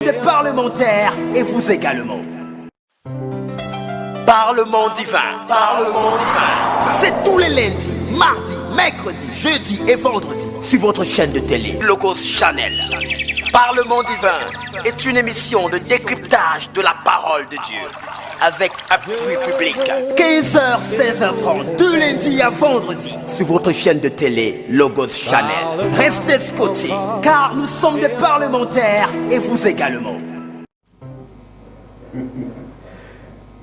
des parlementaires et vous également. Parlement divin, Parlement divin. C'est tous les lundis, mardis, mercredis, jeudis et vendredis sur votre chaîne de télé Logos Channel. Parlement divin est une émission de décryptage de la parole de Dieu avec appui public. 15h, 16h30, de lundi à vendredi sur votre chaîne de télé Logos Channel. Restez scotchés car nous sommes des parlementaires et vous également.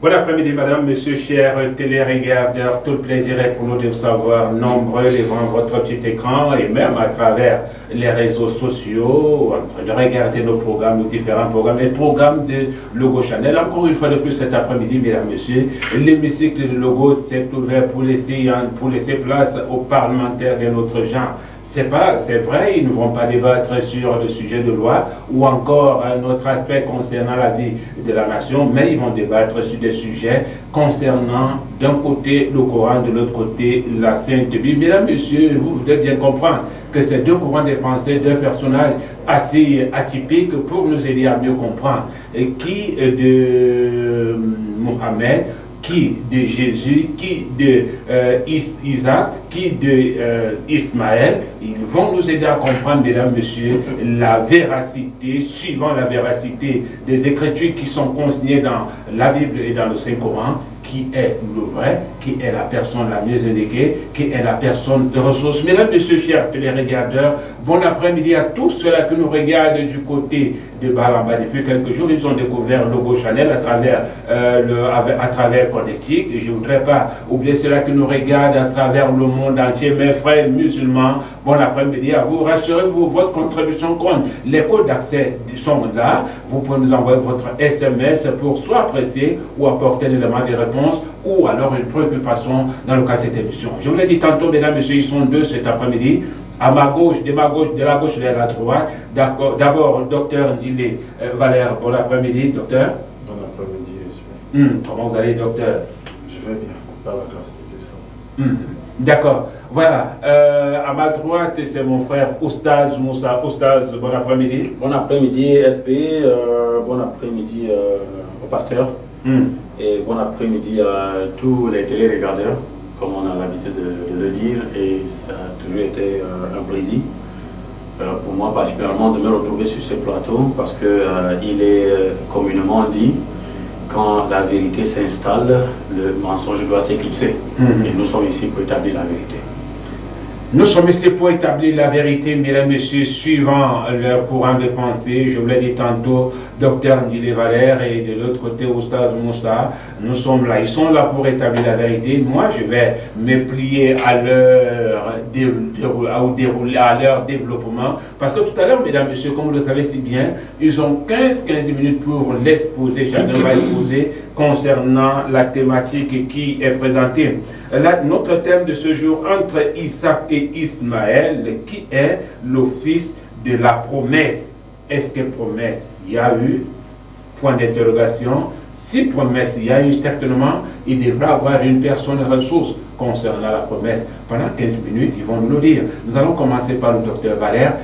Bon après-midi, madame, monsieur, chers téléregardeurs. Tout le plaisir est pour nous de vous savoir nombreux devant votre petit écran et même à travers les réseaux sociaux, en train de regarder nos programmes, nos différents programmes, les programmes de Logos Channel. Encore une fois de plus cet après-midi, mesdames, messieurs, l'hémicycle de Logos s'est ouvert pour laisser place aux parlementaires de notre genre. C'est vrai, ils ne vont pas débattre sur le sujet de loi ou encore un autre aspect concernant la vie de la nation, mais ils vont débattre sur des sujets concernant d'un côté le Coran, de l'autre côté la Sainte Bible. Mesdames, messieurs, vous devez bien comprendre que ces deux courants de pensée, deux personnages assez atypiques pour nous aider à mieux comprendre qui de Mohammed, qui de Jésus, qui de Isaac, qui de Ismaël. Ils vont nous aider à comprendre, mesdames, messieurs, la véracité, suivant la véracité des Écritures qui sont consignées dans la Bible et dans le Saint-Coran, qui est le vrai, qui est la personne la mieux indiquée, qui est la personne de ressources. Mesdames, messieurs, chers téléregardeurs, bon après-midi à tous ceux-là qui nous regardent du côté de Balamba. Depuis quelques jours, ils ont découvert Logos Channel à travers Connectique. Et je ne voudrais pas oublier ceux-là qui nous regardent à travers le monde entier, mes frères musulmans. Bon après-midi à vous. Rassurez-vous, votre contribution compte. Les codes d'accès sont là. Vous pouvez nous envoyer votre SMS pour soit apprécier ou apporter un élément de réponse ou alors une préoccupation dans le cas de cette émission. Je vous l'ai dit tantôt, mesdames, messieurs, ils sont deux cet après-midi. À ma gauche, de la gauche vers la droite. D'abord, docteur Ndile Valère. Bon après-midi, docteur. Bon après-midi, comment vous allez, docteur? Je vais bien, par la grâce de Dieu. D'accord. Voilà. À ma droite, c'est mon frère Oustaz Moussa. Oustaz, bon après-midi. Bon après-midi, SP. Bon après-midi au pasteur. Et bon après-midi à tous les téléregardeurs, comme on a l'habitude de le dire. Et ça a toujours été un plaisir pour moi particulièrement de me retrouver sur ce plateau parce qu'il est communément dit, quand la vérité s'installe, le mensonge doit s'éclipser. Et nous sommes ici pour établir la vérité. Nous sommes ici pour établir la vérité, mesdames et messieurs, suivant leur courant de pensée. Je vous l'ai dit tantôt, docteur Ndile Valère et de l'autre côté, Oustaz Moussa. Nous sommes là, ils sont là pour établir la vérité. Moi, je vais me plier à leur développement. Parce que tout à l'heure, mesdames et messieurs, comme vous le savez si bien, ils ont 15 minutes pour l'exposer. Chacun va exposer concernant la thématique qui est présentée. Là, notre thème de ce jour, entre Isaac et Ismaël, qui est le fils de la promesse. Est-ce que promesse il y a eu? Point d'interrogation. Si promesse il y a eu, certainement, il devra avoir une personne ressource concernant la promesse. Pendant 15 minutes, ils vont nous le dire. Nous allons commencer par le docteur Valère,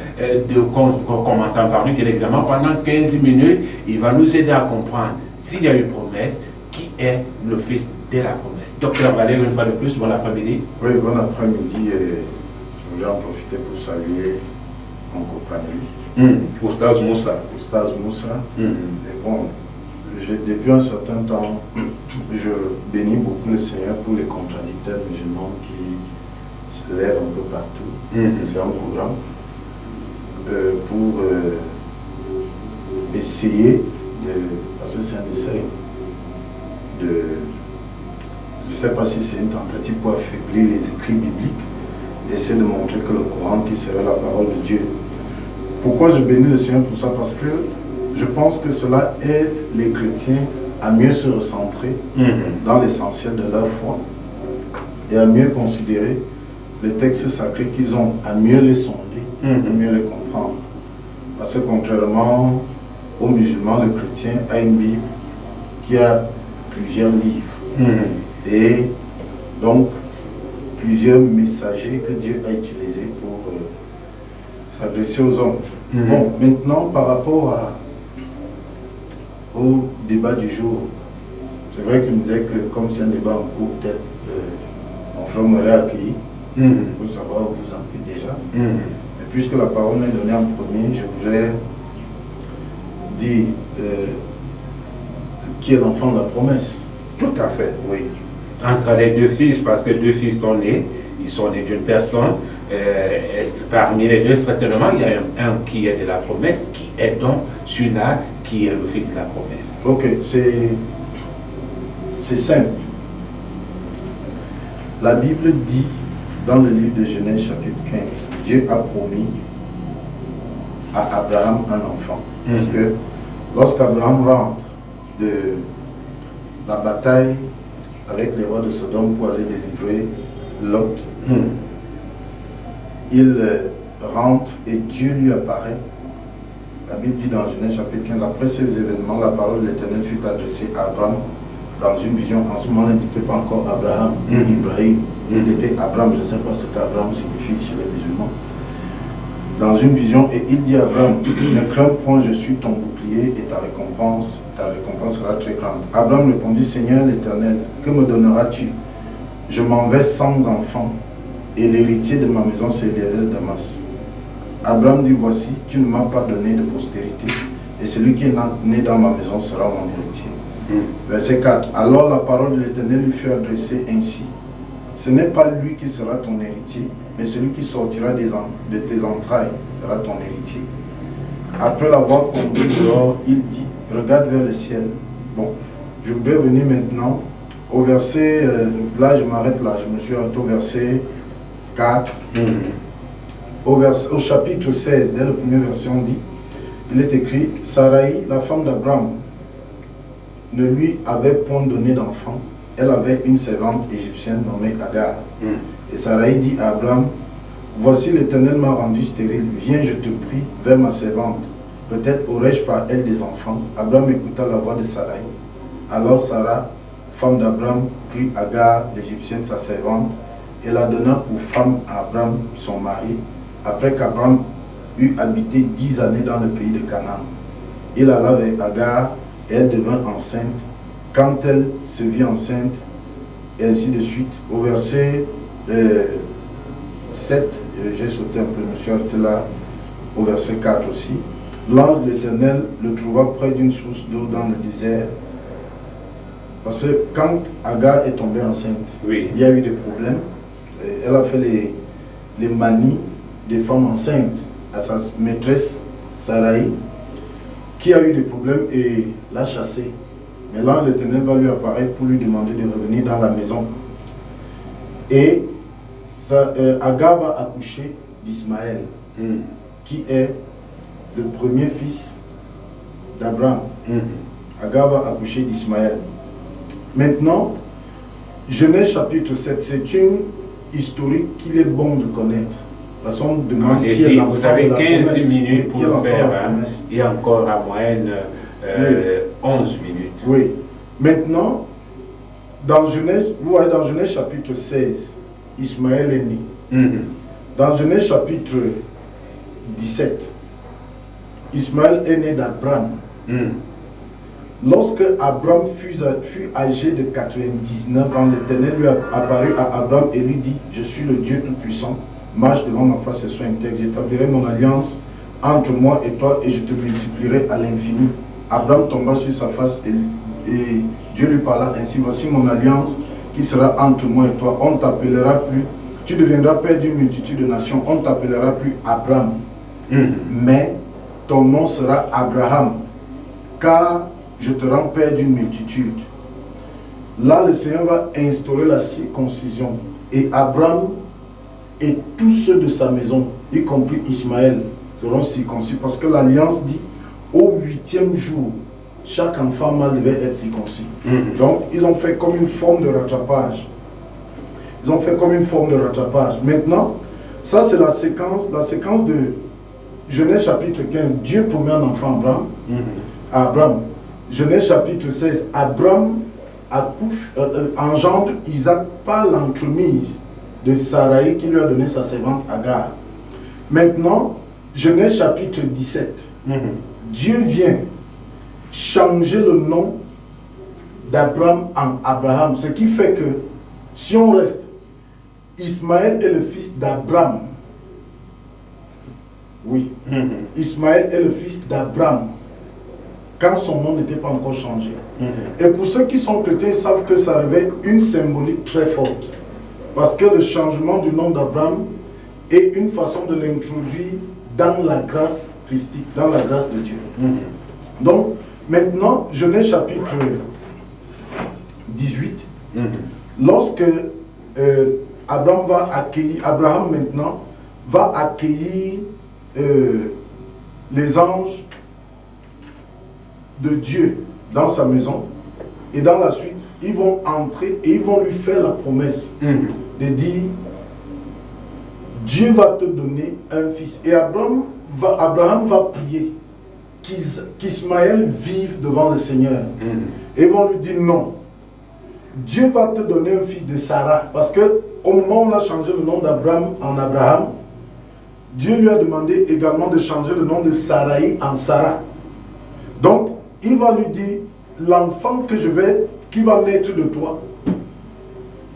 commençant par lui, bien évidemment. Pendant 15 minutes, il va nous aider à comprendre s'il y a eu promesse, qui est le fils de la promesse. Docteur Valère, une fois de plus, bon après-midi. Oui, bon après-midi. Je voulais en profiter pour saluer mon copanéliste. Oustaz Moussa. Oustaz Moussa. Et bon, depuis un certain temps, je bénis beaucoup le Seigneur pour les contradicteurs musulmans qui se lèvent un peu partout. C'est encourageant pour essayer, parce que c'est un essai je ne sais pas si c'est une tentative pour affaiblir les écrits bibliques, essayer de montrer que le Coran qui serait la parole de Dieu. Pourquoi je bénis le Seigneur pour ça? Parce que je pense que cela aide les chrétiens à mieux se recentrer dans l'essentiel de leur foi et à mieux considérer les textes sacrés qu'ils ont, à mieux les sonder, à mieux les comprendre. Parce que contrairement aux musulmans, le chrétien a une Bible qui a plusieurs livres et donc plusieurs messagers que Dieu a utilisés pour s'adresser aux hommes. Bon, maintenant par rapport au débat du jour. C'est vrai qu'il me disait que comme c'est un débat en cours, peut-être mon frère m'aurait accueilli pour savoir où vous en êtes déjà. Et puisque la parole m'est donnée en premier, je voudrais dire qui est l'enfant de la promesse. Tout à fait. Oui. Entre les deux fils, parce que deux fils sont nés, ils sont nés d'une personne. Parmi les deux, certainement, il y a un qui est de la promesse, qui est donc celui-là qui est le fils de la promesse. Ok, c'est simple. La Bible dit dans le livre de Genèse chapitre 15, Dieu a promis à Abraham un enfant. Parce que lorsqu'Abraham rentre de la bataille avec les rois de Sodome pour aller délivrer Lot, il rentre et Dieu lui apparaît. La Bible dit dans Genèse chapitre 15, après ces événements, la parole de l'Éternel fut adressée à Abraham dans une vision. En ce moment, il n'était pas encore Abraham, Ibrahim, il était Abraham. Je ne sais pas ce qu'Abraham signifie chez les musulmans. Dans une vision, et il dit à Abraham, ne crains point, je suis ton bouclier et ta récompense sera très grande. Abraham répondit, Seigneur l'Éternel, que me donneras-tu? Je m'en vais sans enfant, et l'héritier de ma maison c'est Eliezer de Damas. Abraham dit, voici, tu ne m'as pas donné de postérité, et celui qui est né dans ma maison sera mon héritier. Verset 4. Alors la parole de l'Éternel lui fut adressée ainsi. Ce n'est pas lui qui sera ton héritier, mais celui qui sortira de tes entrailles sera ton héritier. Après l'avoir conduit dehors, il dit, regarde vers le ciel. Bon, je voudrais venir maintenant au verset, là je m'arrête là, je me suis arrêté au verset 4. Au chapitre 16, dès le premier verset, on dit, il est écrit, Sarai, la femme d'Abraham, ne lui avait point donné d'enfant. Elle avait une servante égyptienne nommée Agar. Et Sarai dit à Abraham, voici l'Éternel m'a rendu stérile, viens je te prie vers ma servante, peut-être aurais-je par elle des enfants. Abraham écouta la voix de Sarai. Alors Sarah, femme d'Abraham, prit Agar, l'égyptienne, sa servante, et la donna pour femme à Abraham, son mari, après qu'Abraham eut habité 10 années dans le pays de Canaan. Il alla vers Agar, et elle devint enceinte. Quand elle se vit enceinte, et ainsi de suite. Au verset 7, j'ai sauté un peu, je me suis arrêté là, au verset 4 aussi. L'ange de l'Éternel le trouva près d'une source d'eau dans le désert. Parce que quand Agar est tombée enceinte, il y a eu des problèmes. Elle a fait les manies des femmes enceintes à sa maîtresse Sarai, qui a eu des problèmes et l'a chassée. Mais l'ange de l'Éternel va lui apparaître pour lui demander de revenir dans la maison. Et Agar va accoucher d'Ismaël, qui est le premier fils d'Abraham. Agar va accoucher d'Ismaël. Maintenant, Genèse chapitre 7, c'est une historique qu'il est bon de connaître. Parce qu'on demande qui est l'enfant de la promesse. Vous avez 15 minutes pour le faire, et encore à moyenne 11 minutes. Oui. Maintenant, dans Genèse, vous voyez dans Genèse chapitre 16, Ismaël est né. Dans Genèse chapitre 17, Ismaël est né d'Abraham. Lorsque Abraham fut âgé de 99 ans, l'Éternel lui a apparu à Abraham et lui dit, je suis le Dieu Tout-Puissant, marche devant ma face et sois intègre, j'établirai mon alliance entre moi et toi et je te multiplierai à l'infini. Abraham tomba sur sa face et Dieu lui parla ainsi, voici mon alliance qui sera entre moi et toi, on ne t'appellera plus, tu deviendras père d'une multitude de nations, on ne t'appellera plus Abraham, mais ton nom sera Abraham, car je te rends père d'une multitude. Là, le Seigneur va instaurer la circoncision. Et Abraham et tous ceux de sa maison, y compris Ismaël, seront circoncis. Parce que l'Alliance dit, au 8e jour, chaque enfant mâle devait être circoncis. Donc, ils ont fait comme une forme de rattrapage. Maintenant, ça c'est la séquence de Genèse chapitre 15. Dieu promet un enfant à Abraham. Genèse chapitre 16, Abraham engendre Isaac par l'entremise de Sarai qui lui a donné sa servante Agar. Maintenant, Genèse chapitre 17, Dieu vient changer le nom d'Abraham en Abraham. Ce qui fait que, si on reste, Ismaël est le fils d'Abraham. Oui. Ismaël est le fils d'Abraham. Quand son nom n'était pas encore changé. Et pour ceux qui sont chrétiens, ils savent que ça revêt une symbolique très forte. Parce que le changement du nom d'Abraham est une façon de l'introduire dans la grâce christique, dans la grâce de Dieu. Donc, maintenant, Genèse chapitre 18, lorsque Abraham maintenant va accueillir les anges de Dieu dans sa maison, et dans la suite, ils vont entrer et ils vont lui faire la promesse de dire, Dieu va te donner un fils. Et Abraham va prier qu'Ismaël vive devant le Seigneur. Et ils vont lui dire non. Dieu va te donner un fils de Sarah. Parce que au moment où on a changé le nom d'Abraham en Abraham, Dieu lui a demandé également de changer le nom de Sarai en Sarah. Donc, il va lui dire, l'enfant qui va naître de toi,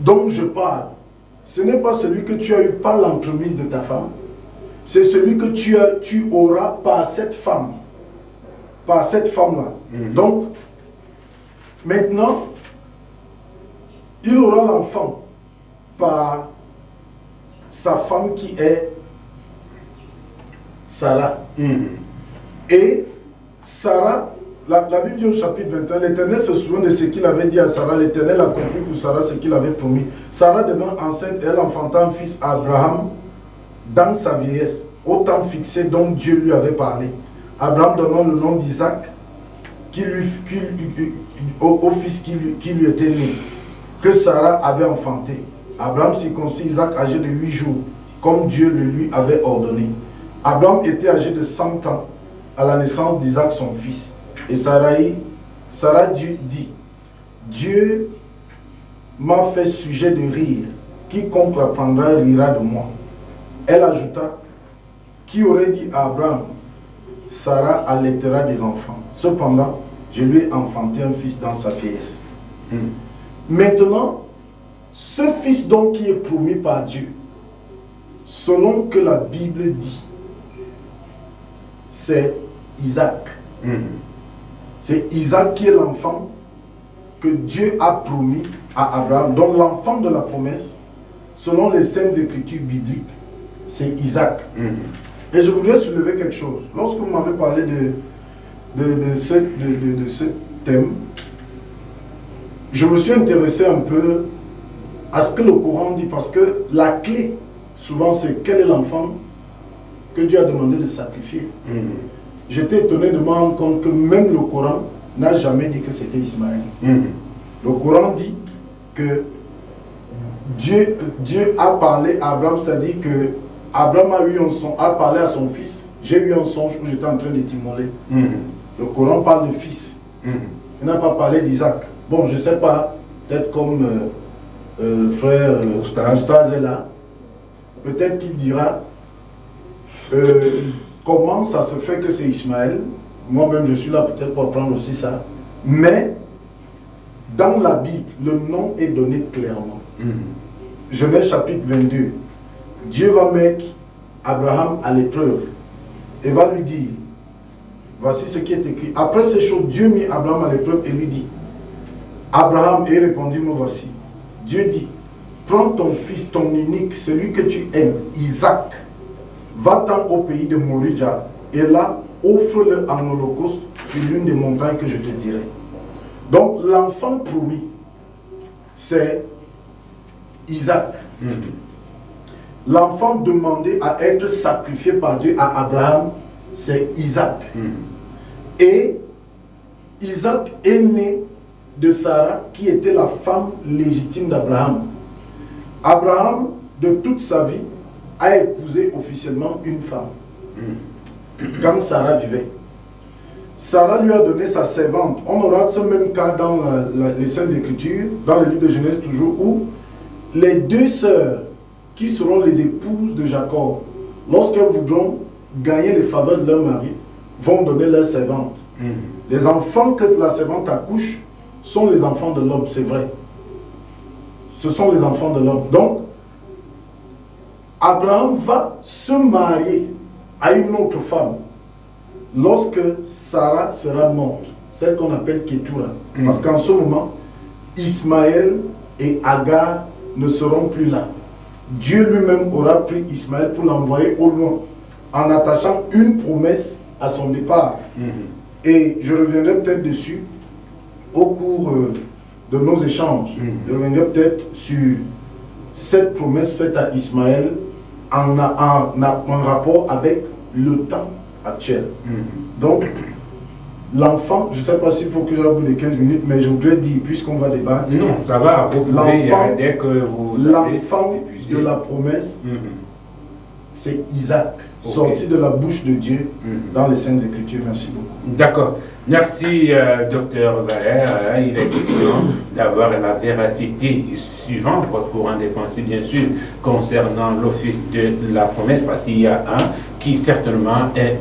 dont je parle, ce n'est pas celui que tu as eu par l'entremise de ta femme, c'est celui que tu auras par cette femme. Par cette femme-là. Donc, maintenant, il aura l'enfant par sa femme qui est Sarah. Et Sarah, la Bible dit au chapitre 21, l'Éternel se souvient de ce qu'il avait dit à Sarah. L'Éternel a compris pour Sarah ce qu'il avait promis. Sarah devint enceinte et elle enfanta un fils à Abraham dans sa vieillesse, au temps fixé dont Dieu lui avait parlé. Abraham donnant le nom d'Isaac au fils qui lui était né, que Sarah avait enfanté. Abraham circoncit Isaac âgé de 8 jours, comme Dieu le lui avait ordonné. Abraham était âgé de 100 ans à la naissance d'Isaac son fils. Et Sarah dit, Dieu m'a fait sujet de rire, quiconque l'apprendra rira de moi. Elle ajouta, qui aurait dit à Abraham, Sarah allaitera des enfants. Cependant, je lui ai enfanté un fils dans sa vieillesse. Maintenant, ce fils donc qui est promis par Dieu, selon que la Bible dit, c'est Isaac. C'est Isaac qui est l'enfant que Dieu a promis à Abraham. Donc l'enfant de la promesse, selon les saintes écritures bibliques, c'est Isaac. Et je voudrais soulever quelque chose. Lorsque vous m'avez parlé de ce thème, je me suis intéressé un peu à ce que le Coran dit, parce que la clé, souvent, c'est quel est l'enfant que Dieu a demandé de sacrifier. J'étais étonné de me rendre compte que même le Coran n'a jamais dit que c'était Ismaël. Le Coran dit que Dieu a parlé à Abraham, c'est-à-dire que Abraham a parlé à son fils. J'ai eu un songe où j'étais en train de t'immoler. Le Coran parle de fils. Il n'a pas parlé d'Isaac. Bon, je ne sais pas, peut-être comme le frère Oustaz est là, peut-être qu'il dira comment ça se fait que c'est Ismaël. Moi-même, je suis là peut-être pour apprendre aussi ça. Mais, dans la Bible, le nom est donné clairement. Genèse chapitre 22. Dieu va mettre Abraham à l'épreuve et va lui dire, voici ce qui est écrit. Après ces choses, Dieu mit Abraham à l'épreuve et lui dit, Abraham, et répondit, me voici. Dieu dit, prends ton fils, ton unique, celui que tu aimes, Isaac, va-t'en au pays de Morija, et là, offre-le en holocauste sur l'une des montagnes que je te dirai. Donc, l'enfant promis, c'est Isaac. L'enfant demandé à être sacrifié par Dieu à Abraham, c'est Isaac. Et Isaac est né de Sarah, qui était la femme légitime d'Abraham. Abraham, de toute sa vie, a épousé officiellement une femme. Quand Sarah vivait. Sarah lui a donné sa servante. On aura ce même cas dans les Saintes Écritures, dans le livre de Genèse toujours, où les deux sœurs qui seront les épouses de Jacob, lorsqu'elles voudront gagner les faveurs de leur mari, vont donner leur servante. Les enfants que la servante accouche sont les enfants de l'homme, c'est vrai. Ce sont les enfants de l'homme. Donc, Abraham va se marier à une autre femme lorsque Sarah sera morte, celle qu'on appelle Ketura. Parce qu'en ce moment, Ismaël et Agar ne seront plus là. Dieu lui-même aura pris Ismaël pour l'envoyer au loin, en attachant une promesse à son départ. Et je reviendrai peut-être dessus au cours de nos échanges. Je reviendrai peut-être sur cette promesse faite à Ismaël en rapport avec le temps actuel. Donc, l'enfant, je ne sais pas s'il faut que j'aille au bout de 15 minutes, mais je voudrais dire, puisqu'on va débattre. Non, ça va, vous pouvez dès que vous l'enfant de la promesse, c'est Isaac, sorti de la bouche de Dieu dans les Saintes Écritures. Merci beaucoup. D'accord. Merci, docteur Valère. Il est question d'avoir la véracité suivant votre courant des pensées, bien sûr, concernant l'office de la promesse, parce qu'il y a un qui certainement est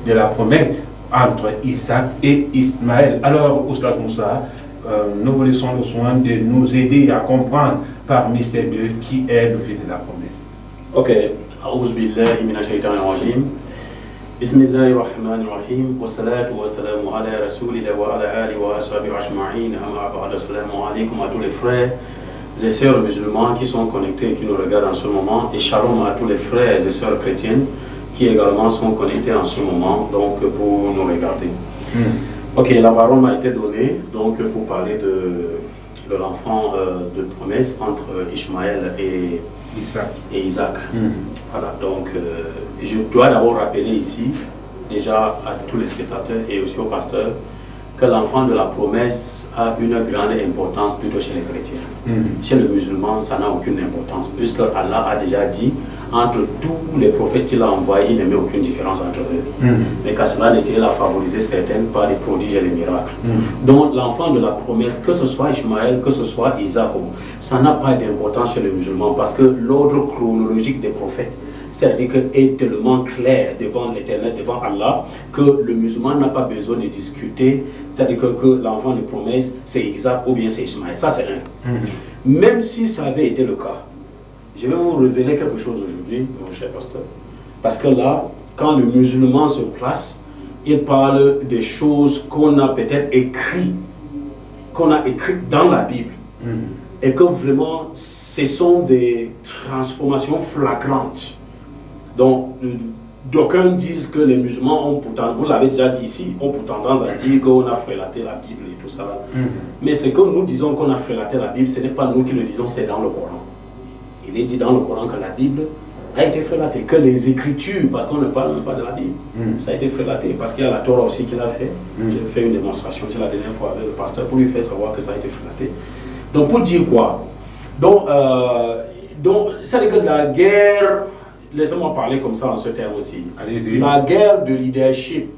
de la promesse entre Isaac et Ismaël. Alors, Oustaz Moussa, nous vous laissons le soin de nous aider à comprendre parmi ces deux qui est l'office de la promesse. Ok. A'ouz billahi minash shaitanir rajim. Bismillahir rahmanir rahim. Wa salatu wa salamu ala rasulillah wa ala alihi wa ashabihi ajma'in. Amma ba'd. Assalamu alaikum à tous les frères et sœurs musulmans qui sont connectés et qui nous regardent en ce moment. Et shalom à tous les frères et sœurs chrétiennes qui également sont connectés en ce moment, donc pour nous regarder. Ok, la parole m'a été donnée donc pour parler de l'enfant de promesse entre Ishmaël et Isaac. Voilà, donc je dois d'abord rappeler ici, déjà à tous les spectateurs et aussi aux pasteurs, que l'enfant de la promesse a une grande importance plutôt chez les chrétiens. Chez les musulmans, ça n'a aucune importance, puisque Allah a déjà dit, entre tous les prophètes qu'il a envoyés, il ne met aucune différence entre eux. Mais qu'à cela n'était, il a favorisé certaines par des prodiges et des miracles. Donc l'enfant de la promesse, que ce soit Ishmaël, que ce soit Isaac, ça n'a pas d'importance chez les musulmans, parce que l'ordre chronologique des prophètes, c'est-à-dire est tellement clair devant l'Éternel, devant Allah, que le musulman n'a pas besoin de discuter, c'est-à-dire que l'enfant de promesse, c'est Isaac ou bien c'est Ishmaël. Ça, c'est un. Même si ça avait été le cas, je vais vous révéler quelque chose aujourd'hui, mon cher pasteur. Parce que là, quand le musulman se place, il parle des choses qu'on a peut-être écrites, dans la Bible. Et que vraiment, ce sont des transformations flagrantes. Donc, d'aucuns disent que les musulmans ont pourtant, vous l'avez déjà dit ici, ont pour tendance à dire qu'on a frélaté la Bible et tout ça. Mais ce que nous disons qu'on a frélaté la Bible, ce n'est pas nous qui le disons, c'est dans le Coran. Il est dit dans le Coran que la Bible a été frélatée, que les Écritures, parce qu'on ne parle même pas de la Bible, ça a été frélaté, parce qu'il y a la Torah aussi qu'il a fait. J'ai fait une démonstration c'est la dernière fois avec le pasteur pour lui faire savoir que ça a été frélaté. Donc, pour dire quoi? Donc c'est-à-dire que la guerre, laissez-moi parler comme ça en ce terme aussi. Allez-y. La guerre de leadership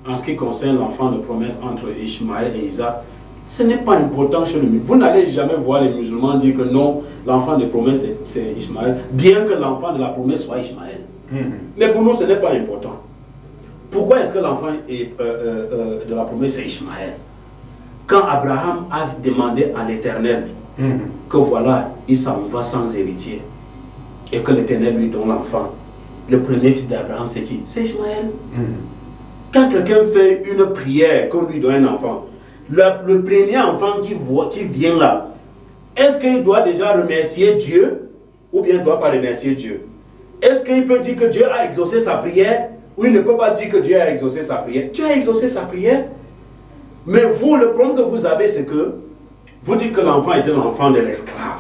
en ce qui concerne l'enfant de promesse entre Ishmaël et Isaac, ce n'est pas important chez le musulman. Vous n'allez jamais voir les musulmans dire que non, l'enfant de promesse c'est Ishmaël, bien que l'enfant de la promesse soit Ishmaël. Mais pour nous, ce n'est pas important. Pourquoi est-ce que l'enfant de la promesse c'est Ishmaël? Quand Abraham a demandé à l'Éternel que voilà, il s'en va sans héritier, et que l'Éternel lui donne l'enfant, le premier fils d'Abraham, c'est qui? C'est Ishmaël. Quand quelqu'un fait une prière qu'on lui donne un enfant, le premier enfant qui vient là, est-ce qu'il doit déjà remercier Dieu ou bien il ne doit pas remercier Dieu? Est-ce qu'il peut dire que Dieu a exaucé sa prière ou il ne peut pas dire que Dieu a exaucé sa prière? Dieu a exaucé sa prière. Mais vous, le problème que vous avez, c'est que vous dites que l'enfant était l'enfant de l'esclave.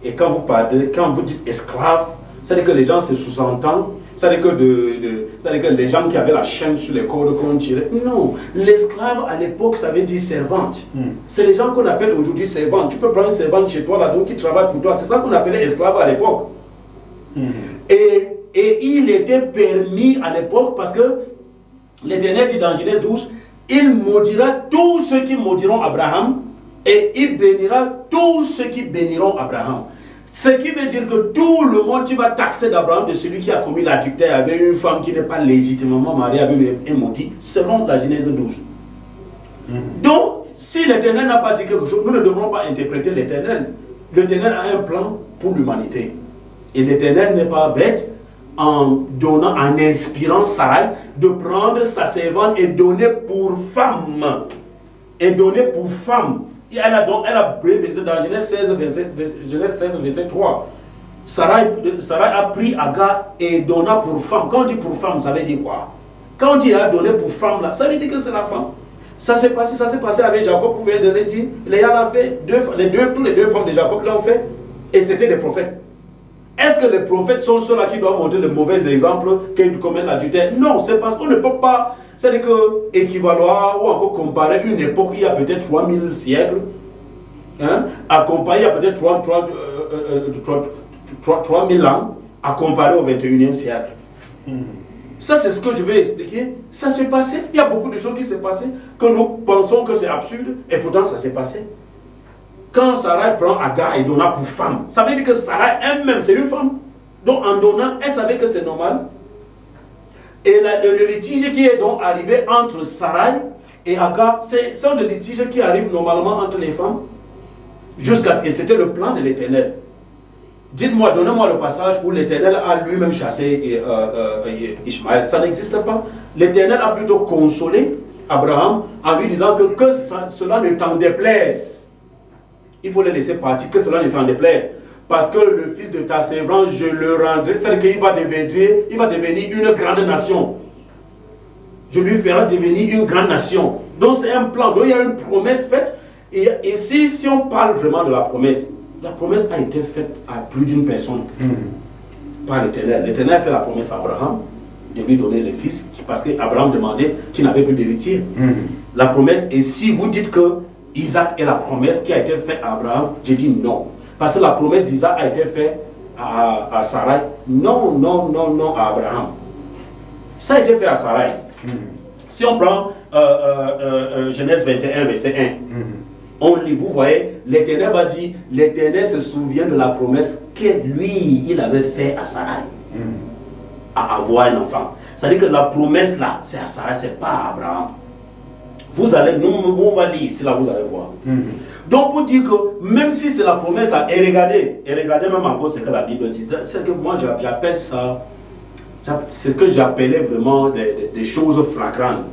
Et quand vous dites esclave, c'est-à-dire que les gens se sous-entendent, c'est-à-dire que les gens qui avaient la chaîne sur les cordes qu'on tirait. Non, l'esclave à l'époque, ça veut dire servante. C'est les gens qu'on appelle aujourd'hui servantes. Tu peux prendre une servante chez toi, là, donc qui travaille pour toi. C'est ça qu'on appelait esclave à l'époque. Et il était permis à l'époque parce que l'Éternel dit dans Genèse 12, il maudira tous ceux qui maudiront Abraham et il bénira tous ceux qui béniront Abraham. Ce qui veut dire que tout le monde qui va taxer d'Abraham de celui qui a commis l'adultère avec une femme qui n'est pas légitimement mariée avec un maudit, selon la Genèse 12. Donc, si l'Éternel n'a pas dit quelque chose, nous ne devrons pas interpréter l'Éternel. L'Éternel a un plan pour l'humanité. Et l'Éternel n'est pas bête en inspirant Sarai de prendre sa servante et donner pour femme. Et donner pour femme. Elle a précisé dans Genèse 16, verset 3. Sarai a pris Agar et donna pour femme. Quand on dit pour femme, ça veut dire quoi? Quand on dit a donné pour femme, là, ça veut dire que c'est la femme. Ça s'est passé avec Jacob, vous pouvez le dire. Léa l'a fait, tous les deux femmes de Jacob l'ont fait. Et c'était des prophètes. Est-ce que les prophètes sont ceux-là qui doivent montrer le mauvais exemple qu'ils commettent l'adultère? Non, c'est parce qu'on ne peut pas, c'est-à-dire que équivaloir ou encore comparer une époque il y a peut-être 3000 siècles, à comparer il y a peut-être 3000 ans, à comparer au 21e siècle. Ça, c'est ce que je vais expliquer. Ça s'est passé. Il y a beaucoup de choses qui s'est passé que nous pensons que c'est absurde et pourtant ça s'est passé. Quand Sarai prend Agar et donna pour femme, ça veut dire que Sarai elle-même, c'est une femme. Donc en donnant, elle savait que c'est normal. Et le litige qui est donc arrivé entre Sarai et Agar, c'est un litige qui arrive normalement entre les femmes. Jusqu'à ce que c'était le plan de l'Éternel. Dites-moi, donnez-moi le passage où l'Éternel a lui-même chassé Ishmaël. Ça n'existe pas. L'Éternel a plutôt consolé Abraham en lui disant que cela ne t'en déplaise. Il faut le laisser partir, que cela ne t'en déplaise. Parce que le fils de ta servante, je le rendrai. C'est-à-dire qu'il va devenir une grande nation. Je lui ferai devenir une grande nation. Donc c'est un plan. Donc il y a une promesse faite. Et si on parle vraiment de la promesse a été faite à plus d'une personne. Par l'Éternel. L'Éternel a fait la promesse à Abraham de lui donner le fils. Parce qu'Abraham demandait qu'il n'avait plus d'héritier. La promesse, et si vous dites que Isaac est la promesse qui a été faite à Abraham, j'ai dit non. Parce que la promesse d'Isaac a été faite à Sarai. Non, à Abraham. Ça a été fait à Sarai. Si on prend Genèse 21, verset 1, on lit, vous voyez, l'Éternel va dire, l'Éternel se souvient de la promesse que lui, il avait fait à Sarai. À avoir un enfant. C'est-à-dire que la promesse là, c'est à Sarai, c'est pas à Abraham. Vous allez, on va lire ici, là vous allez voir. Donc pour dire que même si c'est la promesse là, et regardez même encore ce que la Bible dit, c'est que moi j'appelle ça, c'est ce que j'appelais vraiment des choses flagrantes.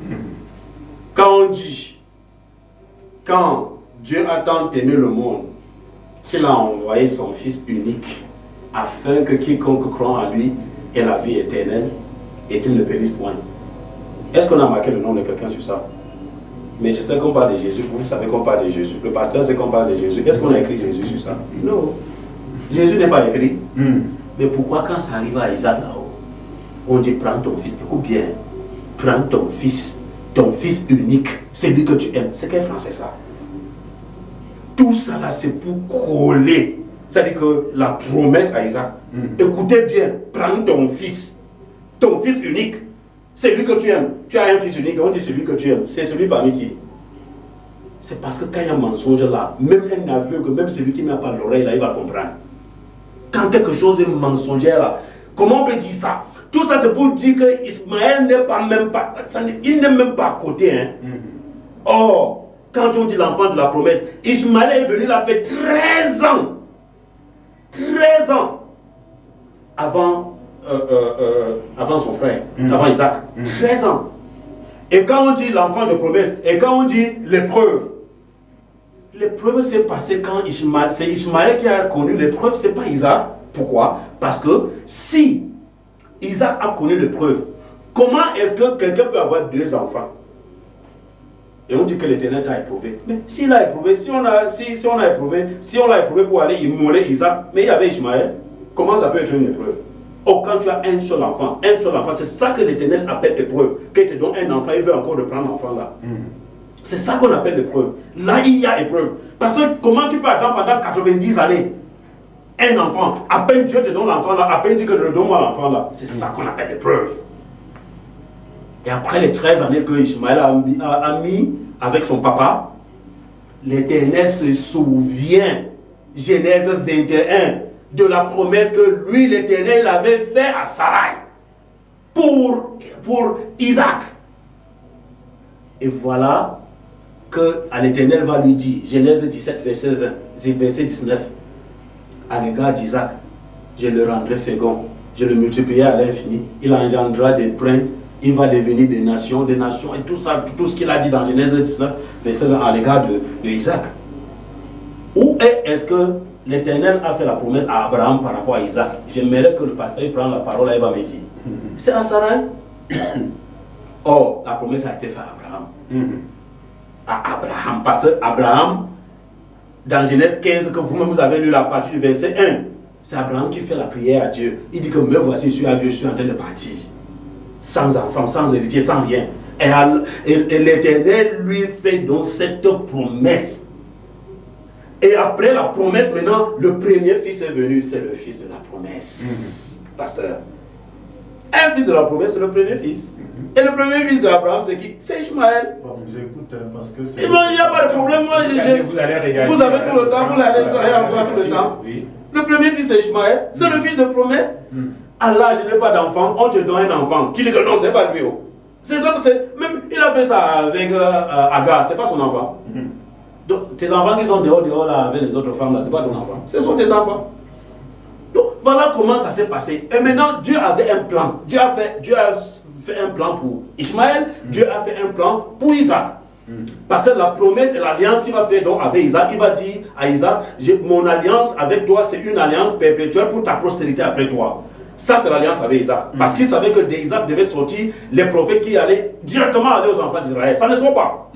Quand on dit, quand Dieu a tant aimé le monde, qu'il a envoyé son Fils unique, afin que quiconque croit en lui ait la vie éternelle et qu'il ne périsse point. Est-ce qu'on a marqué le nom de quelqu'un sur ça? Mais je sais qu'on parle de Jésus, vous savez qu'on parle de Jésus. Le pasteur sait qu'on parle de Jésus. Est-ce qu'on a écrit Jésus sur ça? Non. Jésus n'est pas écrit. Mais pourquoi quand ça arrive à Isaac là-haut, on dit prends ton fils, écoute bien, prends ton fils unique, c'est lui que tu aimes. C'est quel français ça? Tout ça là c'est pour coller. C'est-à-dire que la promesse à Isaac, écoutez bien, prends ton fils unique. C'est lui que tu aimes. Tu as un fils unique, on dit celui que tu aimes. C'est celui parmi qui? C'est parce que quand il y a un mensonge là, même un aveugle, même celui qui n'a pas l'oreille là, il va comprendre. Quand quelque chose est mensongère là, comment on peut dire ça? Tout ça c'est pour dire que Ismaël n'est même pas, il n'est même pas à côté. Or, quand on dit l'enfant de la promesse, Ismaël est venu, il a fait 13 ans. 13 ans avant son frère, avant Isaac. 13 ans. Et quand on dit l'enfant de promesse, et quand on dit l'épreuve s'est passée quand Ismaël, c'est Ismaël qui a connu l'épreuve, c'est pas Isaac. Pourquoi? Parce que si Isaac a connu l'épreuve, comment est-ce que quelqu'un peut avoir 2 enfants? Et on dit que l'Éternel t'a éprouvé. Mais s'il a éprouvé, si on l'a éprouvé pour aller immoler Isaac, mais il y avait Ismaël, comment ça peut être une épreuve? Oh, quand tu as un seul enfant, c'est ça que l'Éternel appelle épreuve. Quand il te donne un enfant, il veut encore reprendre l'enfant là. C'est ça qu'on appelle l'épreuve. Là, il y a épreuve. Parce que comment tu peux attendre pendant 90 années un enfant? À peine Dieu te donne l'enfant là, à peine dit que donne-moi l'enfant là. C'est ça qu'on appelle l'épreuve. Et après les 13 années que Ishmaël a mis avec son papa, l'Éternel se souvient, Genèse 21, de la promesse que lui, l'Éternel, avait fait à Sarai pour Isaac. Et voilà que l'Éternel va lui dire, Genèse 17, verset 19, à l'égard d'Isaac, je le rendrai fécond, je le multiplierai à l'infini, il engendrera des princes, il va devenir des nations, et tout ça, tout ce qu'il a dit dans Genèse 19, verset 20, à l'égard de Isaac. Où est-ce que l'Éternel a fait la promesse à Abraham par rapport à Isaac? J'aimerais que le pasteur prenne la parole et va me dire. C'est à Sarai. Or, la promesse a été faite à Abraham. À Abraham. Parce que Abraham, dans Genèse 15, que vous-même vous avez lu la partie du verset 1, c'est Abraham qui fait la prière à Dieu. Il dit que me voici, je suis vieux, je suis en train de partir. Sans enfant, sans héritier, sans rien. Et l'Éternel lui fait donc cette promesse. Et après la promesse, maintenant, le premier fils est venu, c'est le fils de la promesse. Pasteur. Un fils de la promesse, c'est le premier fils. Et le premier fils d'Abraham, c'est qui? C'est Ishmaël. Bon, j'écoute parce que c'est... Il n'y a pas de problème. Moi, vous avez tout le temps, vous allez avoir tout le temps. Oui. Le premier fils, c'est Ishmaël. C'est le fils de promesse. Allah, je n'ai pas d'enfant, on te donne un enfant. Tu dis que non, c'est pas lui. C'est ça, même il a fait ça avec Agar, c'est pas son enfant. Donc, tes enfants qui sont dehors là avec les autres femmes là, c'est pas ton enfant. Ce sont tes enfants. Donc, voilà comment ça s'est passé. Et maintenant, Dieu avait un plan. Dieu a fait un plan pour Ishmaël, Dieu a fait un plan pour Isaac. Parce que la promesse et l'alliance qu'il va faire donc avec Isaac, il va dire à Isaac, mon alliance avec toi, c'est une alliance perpétuelle pour ta postérité après toi. Ça, c'est l'alliance avec Isaac. Parce qu'il savait que d'Isaac devait sortir les prophètes qui allaient directement aller aux enfants d'Israël. Ça ne soit pas.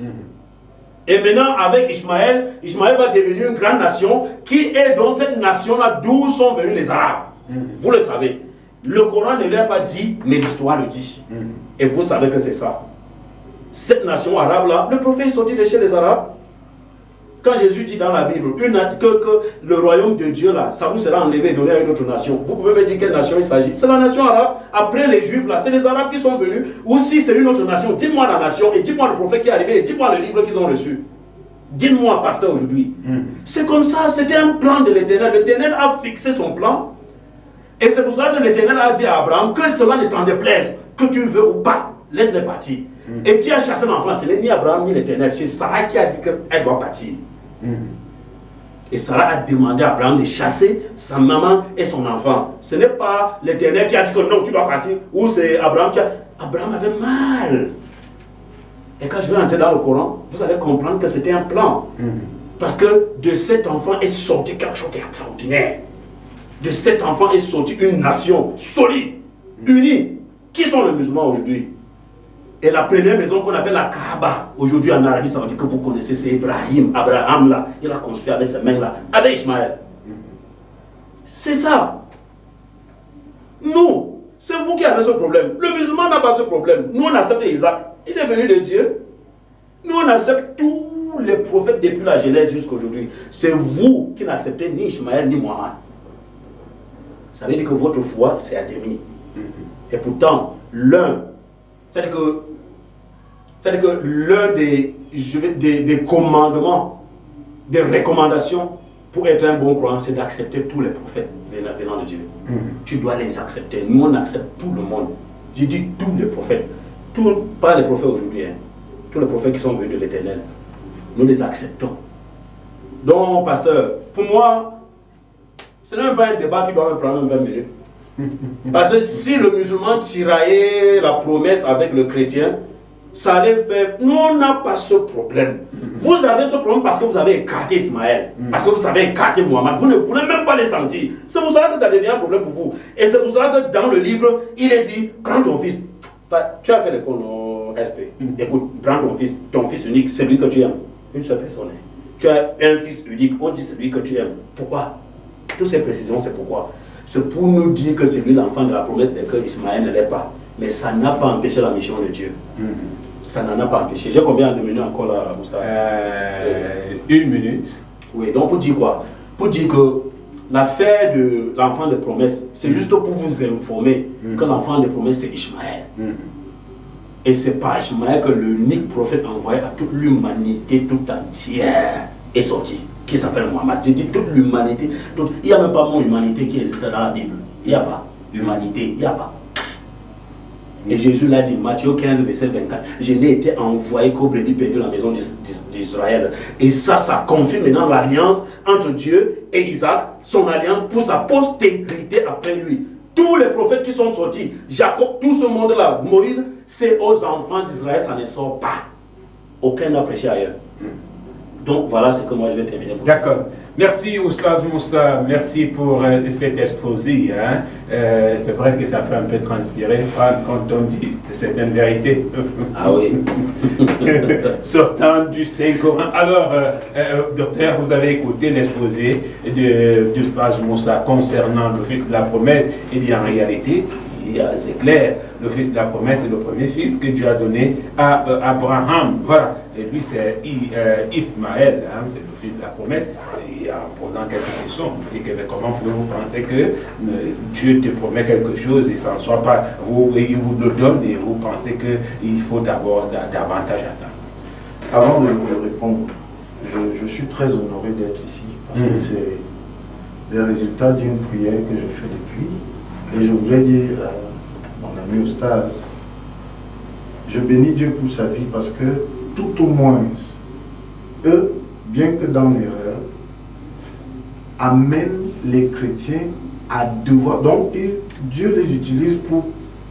Et maintenant, avec Ishmaël, Ishmaël va devenir une grande nation qui est dans cette nation-là d'où sont venus les Arabes. Vous le savez. Le Coran ne l'a pas dit, mais l'histoire le dit. Et vous savez que c'est ça. Cette nation arabe-là, le prophète est sorti de chez les Arabes. Quand Jésus dit dans la Bible que le royaume de Dieu, là, ça vous sera enlevé et donné à une autre nation, vous pouvez me dire quelle nation il s'agit? C'est la nation arabe. Après les Juifs, là, c'est les Arabes qui sont venus. Ou si c'est une autre nation, dites-moi la nation et dites-moi le prophète qui est arrivé et dites-moi le livre qu'ils ont reçu. Dites-moi, pasteur, aujourd'hui. C'est comme ça, c'était un plan de l'Éternel. L'Éternel a fixé son plan. Et c'est pour cela que l'Éternel a dit à Abraham que cela ne t'en déplaise, que tu veux ou pas, laisse-les partir. Et qui a chassé l'enfant? Ce n'est ni Abraham ni l'Éternel. C'est Sarah qui a dit qu'elle doit partir. Et Sarah a demandé à Abraham de chasser sa maman et son enfant. Ce n'est pas l'Éternel qui a dit que non, tu dois partir, ou c'est Abraham qui a... Abraham avait mal. Et quand je vais entrer dans le Coran, vous allez comprendre que c'était un plan. Parce que de cet enfant est sorti quelque chose d'extraordinaire. De cet enfant est sorti une nation solide, unie. Qui sont les musulmans aujourd'hui? Et la première maison qu'on appelle la Kaaba, aujourd'hui en Arabie Saoudite, que vous connaissez, c'est Ibrahim. Abraham, là, il a construit avec ses mains, là, avec Ishmaël. C'est ça. Nous, c'est vous qui avez ce problème. Le musulman n'a pas ce problème. Nous, on accepte Isaac. Il est venu de Dieu. Nous, on accepte tous les prophètes depuis la Genèse jusqu'à aujourd'hui. C'est vous qui n'acceptez ni Ishmaël ni Mohammed. Ça veut dire que votre foi, c'est à demi. Et pourtant, c'est-à-dire que l'un des commandements, des recommandations pour être un bon croyant, c'est d'accepter tous les prophètes venant de Dieu. Tu dois les accepter. Nous, on accepte tout le monde. Je dis tous les prophètes. Pas les prophètes aujourd'hui. Tous les prophètes qui sont venus de l'Éternel. Nous les acceptons. Donc, pasteur, pour moi, ce n'est même pas un débat qui doit me prendre 20 minutes. Parce que si le musulman tiraillait la promesse avec le chrétien, ça allait faire... Nous, on n'a pas ce problème. Vous avez ce problème parce que vous avez écarté Ismaël, parce que vous avez écarté Mohammed. Vous ne voulez même pas les sentir. C'est pour cela que ça devient un problème pour vous. Et c'est pour cela que dans le livre, il est dit, prends ton fils. Tu as fait l'école au SP. Écoute, prends ton fils unique, celui que tu aimes. Une seule personne. Tu as un fils unique, on dit celui que tu aimes. Pourquoi? Toutes ces précisions, c'est pourquoi? C'est pour nous dire que c'est lui l'enfant de la promesse et que Ismaël ne l'est pas. Mais ça n'a pas empêché la mission de Dieu. Ça n'en a pas empêché. J'ai combien de minutes encore là, Moustapha? 1 minute. Oui, donc pour dire quoi? Pour dire que l'affaire de l'enfant de promesse, c'est juste pour vous informer que l'enfant de promesse, c'est Ishmaël. Et c'est par Ishmaël que l'unique prophète envoyé à toute l'humanité tout entière est sorti. qui s'appelle Mohammed. J'ai dit toute l'humanité. Il n'y a même pas mon humanité qui existe dans la Bible. Il n'y a pas. Humanité, il n'y a pas. Et Jésus l'a dit, Matthieu 15, verset 24, je n'ai été envoyé qu'au brebis perdu dans la maison d'Israël. Et ça confirme maintenant l'alliance entre Dieu et Isaac, son alliance pour sa postérité après lui. Tous les prophètes qui sont sortis, Jacob, tout ce monde-là, Moïse, c'est aux enfants d'Israël, ça ne sort pas. Aucun n'a prêché ailleurs. Donc voilà ce que moi je vais terminer. D'accord. Merci Oustaz Moussa, merci pour cet exposé. Hein. C'est vrai que ça fait un peu transpirer quand on dit certaines vérités. Ah oui. Sortant du Saint-Coran. Alors, docteur, vous avez écouté l'exposé d'Oustaz Moussa concernant le fils de la promesse. Et bien en réalité, c'est clair, le fils de la promesse est le premier fils que Dieu a donné à Abraham. Voilà, et lui c'est Ismaël, hein, c'est le fils de la promesse. Et en posant quelques questions, comment pouvez-vous penser que Dieu te promet quelque chose et ça ne soit pas, il vous le donne et vous pensez qu'il faut d'abord davantage attendre? Avant de répondre, je suis très honoré d'être ici parce que c'est le résultat d'une prière que je fais depuis. Et je voudrais dire à mon ami Oustaz, je bénis Dieu pour sa vie parce que tout au moins, eux, bien que dans l'erreur, amènent les chrétiens à devoir. Donc Dieu les utilise pour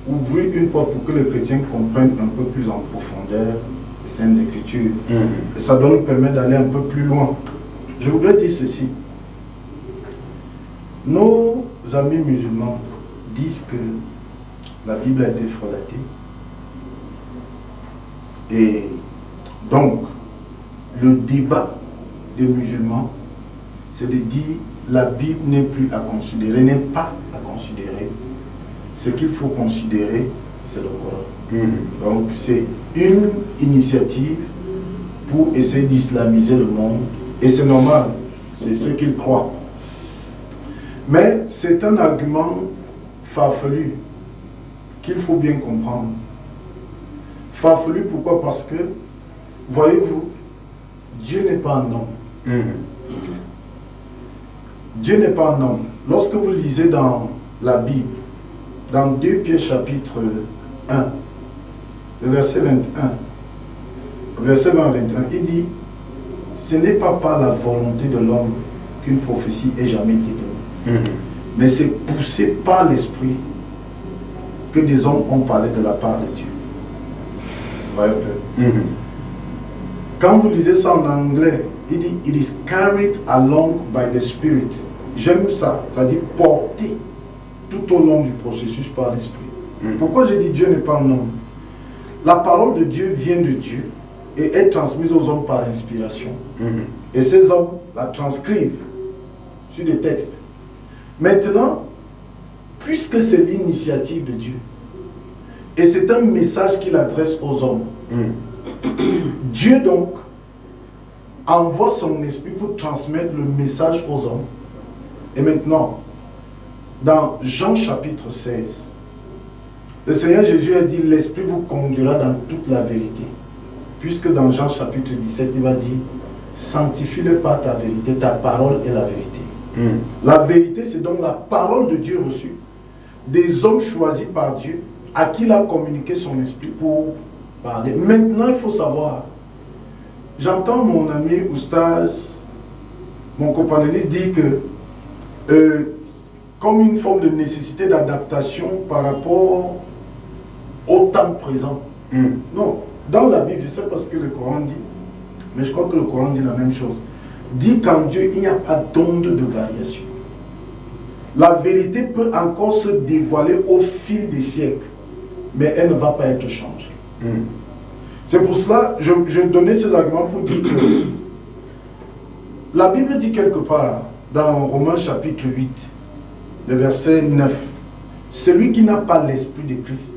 ouvrir une porte pour que les chrétiens comprennent un peu plus en profondeur les Saintes Écritures. Et ça doit nous permettre d'aller un peu plus loin. Je voudrais dire ceci. Nos amis musulmans disent que la Bible a été frelatée. Et donc, le débat des musulmans, c'est de dire la Bible n'est plus à considérer, n'est pas à considérer. Ce qu'il faut considérer, c'est le Coran. Donc, c'est une initiative pour essayer d'islamiser le monde. Et c'est normal, c'est ce qu'ils croient. Mais c'est un argument farfelu qu'il faut bien comprendre. Farfelu pourquoi? Parce que, voyez-vous, Dieu n'est pas un homme. Dieu n'est pas un homme. Lorsque vous lisez dans la Bible, dans 2 Pierre chapitre 1, le verset 21, verset 20 à 21, il dit, ce n'est pas par la volonté de l'homme qu'une prophétie ait jamais été donnée. Mais c'est poussé par l'esprit que des hommes ont parlé de la part de Dieu. Vous voyez un peu. Quand vous lisez ça en anglais, il dit it is carried along by the Spirit. J'aime ça, ça dit porté tout au long du processus par l'esprit. Pourquoi j'ai dit Dieu n'est pas un homme? La parole de Dieu vient de Dieu et est transmise aux hommes par inspiration. Et ces hommes la transcrivent sur des textes. Maintenant, puisque c'est l'initiative de Dieu, et c'est un message qu'il adresse aux hommes, Dieu donc envoie son esprit pour transmettre le message aux hommes. Et maintenant, dans Jean chapitre 16, le Seigneur Jésus a dit, l'esprit vous conduira dans toute la vérité. Puisque dans Jean chapitre 17, il va dire, sanctifie-le par ta vérité, ta parole est la vérité. La vérité, c'est donc la parole de Dieu reçue, des hommes choisis par Dieu, à qui il a communiqué son esprit pour parler. Maintenant, il faut savoir, j'entends mon ami Oustaz, mon copanéliste dire que, comme une forme de nécessité d'adaptation par rapport au temps présent. Non, dans la Bible, je ne sais pas ce que le Coran dit, mais je crois que le Coran dit la même chose. Dit qu'en Dieu, il n'y a pas d'onde de variation. La vérité peut encore se dévoiler au fil des siècles, mais elle ne va pas être changée. C'est pour cela que je donnais ces arguments pour dire que la Bible dit quelque part, dans Romains chapitre 8, le verset 9, celui qui n'a pas l'esprit de Christ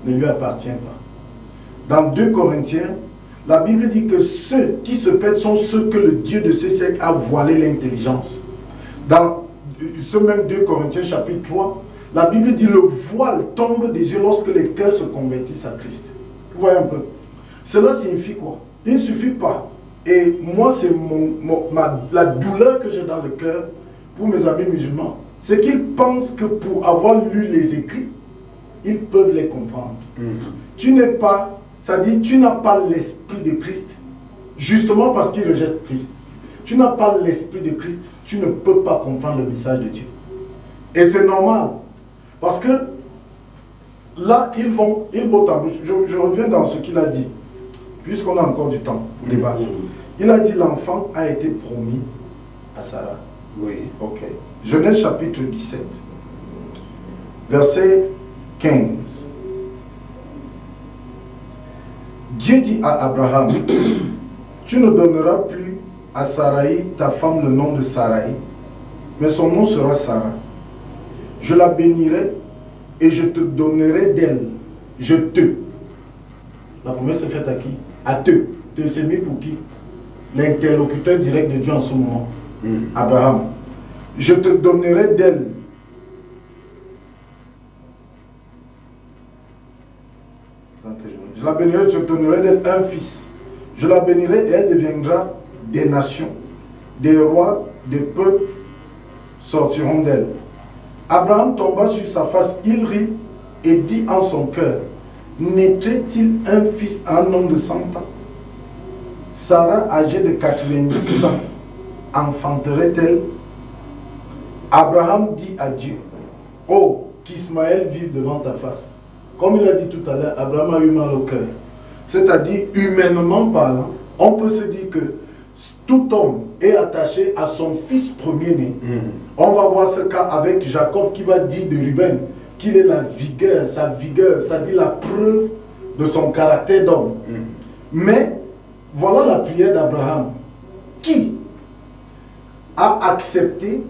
ne lui appartient pas. Dans 2 Corinthiens, la Bible dit que ceux qui se perdent sont ceux que le Dieu de ces siècles a voilé l'intelligence. Dans ce même 2 Corinthiens chapitre 3, la Bible dit le voile tombe des yeux lorsque les cœurs se convertissent à Christ. Vous voyez un peu. Cela signifie quoi? Il ne suffit pas Et moi, c'est la douleur que j'ai dans le cœur pour mes amis musulmans. C'est qu'ils pensent que pour avoir lu les écrits, ils peuvent les comprendre. Tu n'es pas, c'est-à-dire tu n'as pas l'esprit de Christ, justement parce qu'ils rejettent Christ. Tu n'as pas l'esprit de Christ, tu ne peux pas comprendre le message de Dieu. Et c'est normal, parce que là, ils vont en bouche. Je reviens dans ce qu'il a dit, puisqu'on a encore du temps pour débattre. Il a dit l'enfant a été promis à Sarah. Oui. Ok. Genèse chapitre 17, verset 15. Dieu dit à Abraham, tu ne donneras plus à Sarai, ta femme, le nom de Sarai, mais son nom sera Sarah. Je la bénirai et je te donnerai d'elle. Je te. La promesse est faite à qui? À te. Te c'est mis pour qui? L'interlocuteur direct de Dieu en ce moment. Abraham. Je te donnerai d'elle. Je la bénirai, je te donnerai d'elle un fils. Je la bénirai et elle deviendra des nations. Des rois, des peuples sortiront d'elle. Abraham tomba sur sa face, il rit et dit en son cœur, naîtrait-il un fils à un homme de 100 ans? Sarah, âgée de 90 ans, enfanterait-elle? Abraham dit à Dieu, oh, qu'Ismaël vive devant ta face. Comme il a dit tout à l'heure, Abraham a eu mal au cœur. C'est-à-dire, humainement parlant, on peut se dire que tout homme est attaché à son fils premier-né. On va voir ce cas avec Jacob qui va dire de Ruben qu'il est la vigueur, sa vigueur, c'est-à-dire la preuve de son caractère d'homme. Mais voilà la prière d'Abraham qui a accepté,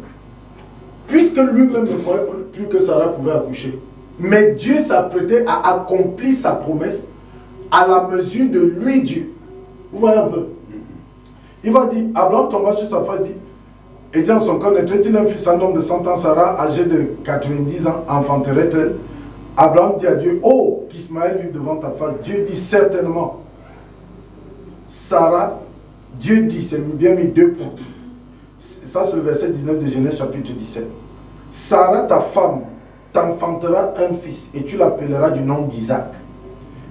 puisque lui-même ne croyait plus que Sarah pouvait accoucher. Mais Dieu s'apprêtait à accomplir sa promesse à la mesure de lui, Dieu. Vous voyez un peu? Il va dire, Abraham tomba sur sa face, dit, et dit en son cœur, naîtrait-il un fils, un homme de 100 ans, Sarah, âgée de 90 ans, enfanterait-elle? Abraham dit à Dieu, oh, qu'Ismaël vive devant ta face. Dieu dit certainement. Sarah, Dieu dit, c'est bien mis 2 points. Ça, c'est le verset 19 de Genèse chapitre 17. Sarah, ta femme, t'enfantera un fils, et tu l'appelleras du nom d'Isaac.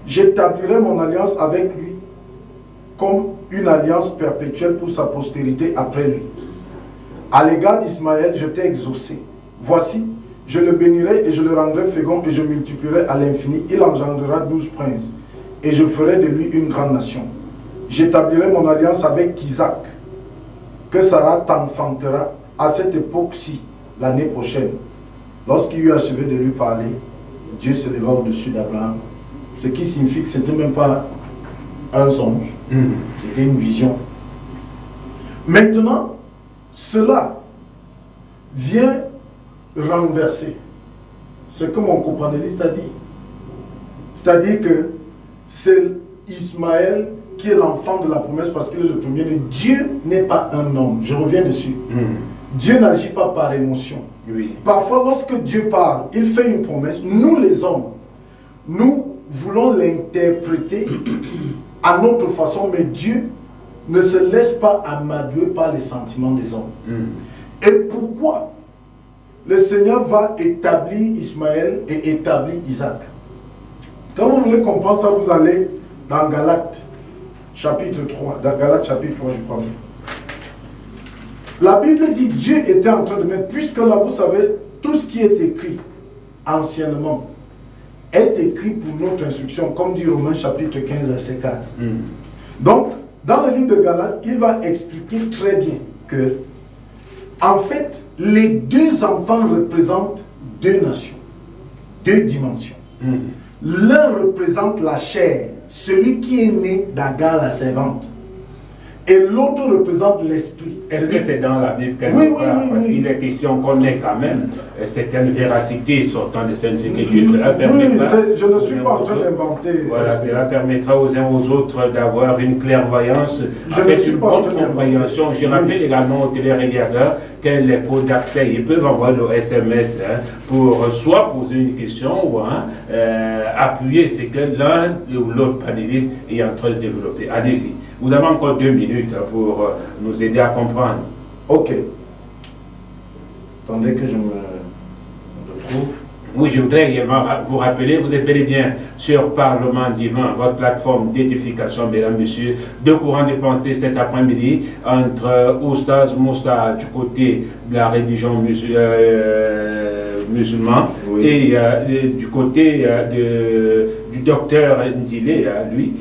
J'établirai mon alliance avec lui comme une alliance perpétuelle pour sa postérité après lui. À l'égard d'Ismaël, je t'ai exaucé. Voici, je le bénirai et je le rendrai fécond et je multiplierai à l'infini. Il engendrera 12 princes et je ferai de lui une grande nation. J'établirai mon alliance avec Isaac, que Sarah t'enfantera à cette époque-ci, l'année prochaine. Lorsqu'il eut achevé de lui parler, Dieu se leva au-dessus d'Abraham. Ce qui signifie que ce n'était même pas un songe, c'était une vision. Maintenant, cela vient renverser ce que mon copanéliste a dit. C'est-à-dire que c'est Ismaël qui est l'enfant de la promesse parce qu'il est le premier-né. Dieu n'est pas un homme, je reviens dessus. Dieu n'agit pas par émotion. Parfois, lorsque Dieu parle, il fait une promesse. Nous, les hommes, nous voulons l'interpréter à notre façon, mais Dieu ne se laisse pas amadouer par les sentiments des hommes. Et pourquoi le Seigneur va établir Ismaël et établir Isaac? Quand vous voulez comprendre ça, vous allez dans Galates chapitre 3. Dans Galates chapitre 3, je crois bien. La Bible dit Dieu était en train de mettre, puisque là vous savez, tout ce qui est écrit anciennement est écrit pour notre instruction, comme dit Romains chapitre 15, verset 4. Donc, dans le livre de Galates, il va expliquer très bien que, en fait, les deux enfants représentent deux nations, deux dimensions. L'un représente la chair, celui qui est né d'Agar la servante. Et l'autre représente l'esprit. Est-ce que c'est dans la Bible quelque part? Parce qu'il est question qu'on ait quand même certaines véracités sortant des Saintes Écritures. Cela permettra, je ne suis pas en train d'inventer. Voilà, cela permettra aux uns aux autres d'avoir une clairvoyance, avec une bonne compréhension. Je rappelle également aux téléregardeurs que les codes d'accès, ils peuvent envoyer le SMS pour soit poser une question ou appuyer ce que l'un ou l'autre panéliste est en train de développer. Allez-y. Vous avez encore 2 minutes pour nous aider à comprendre. Ok. Attendez que je me retrouve. Oui, je voudrais également vous rappeler, vous êtes bel et bien sur Parlement Divin, votre plateforme d'édification, mesdames, messieurs, de courant de pensée cet après-midi entre Oustaz Moussa du côté de la religion musulmane Oui. et du côté du docteur Ndile, lui,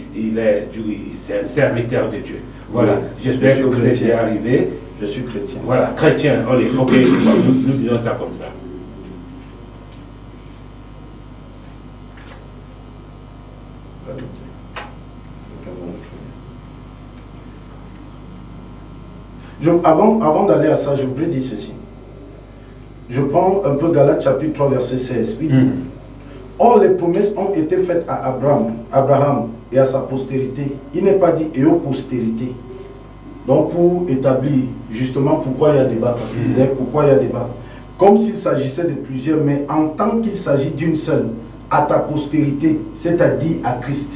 c'est un serviteur de Dieu. Voilà, Oui, j'espère je que suis vous êtes chrétien. arrivé. Je suis chrétien. Voilà, chrétien, allez, ok, nous disons ça comme ça. Avant d'aller à ça, je voudrais dire ceci. Je prends un peu Galates chapitre 3, verset 16. Oui, dit, or les promesses ont été faites à Abraham et à sa postérité. Il n'est pas dit et aux postérités. Donc pour établir justement pourquoi il y a débat, parce qu'il disait pourquoi il y a débat. Comme s'il s'agissait de plusieurs, mais en tant qu'il s'agit d'une seule, à ta postérité, c'est-à-dire à Christ.